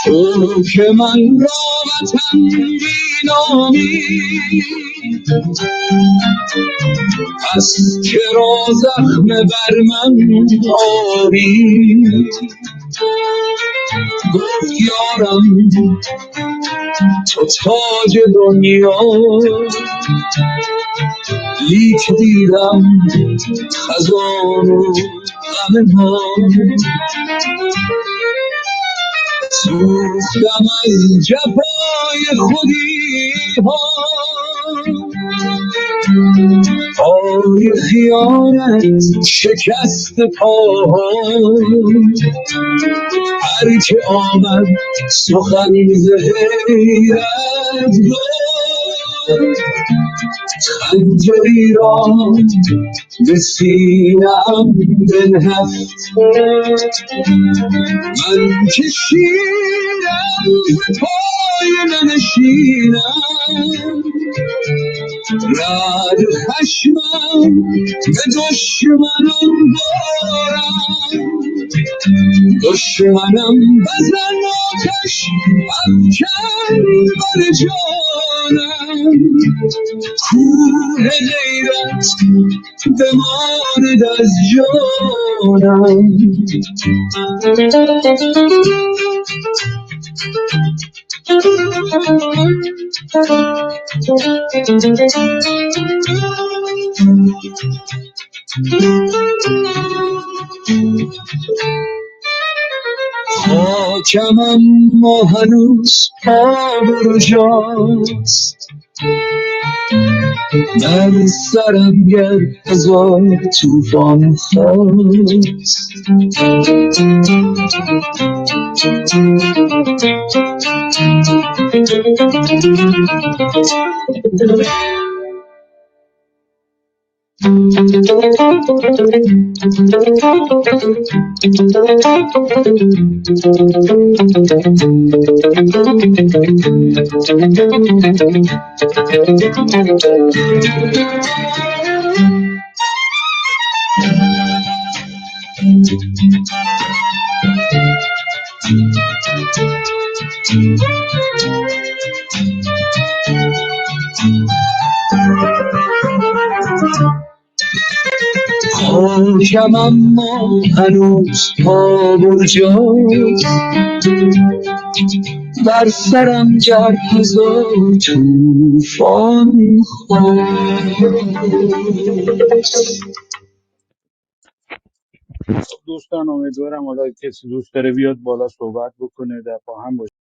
تو که من را وطن بینامی، پس چرا زخم بر من آری؟ گفت یارم تو تاج دنیا، لیک دیدم خزان و غم ما. سوختم از جفای خودی ها، پای خیانت شکست پاها. هر که آمد سخن ز حیرت گفت، خنجری را به سینه‌ام بنهفت. من که شیرم ز پای ننشینم، رد خشمم به دشمنم بارم. دشمنم بزن آتش افکن بر جانم، کوه غیرت بماند از جانم. خاکم اما هنوز پا برجاست، بر سرم گر هزار توفان خواست. خاکم اما هنوز پا برجاست، بر سرم گر هزار توفان خواست. دوستان امیدوارم حالا کسی دوست داره بیاد بالا صحبت بکنه، در با هم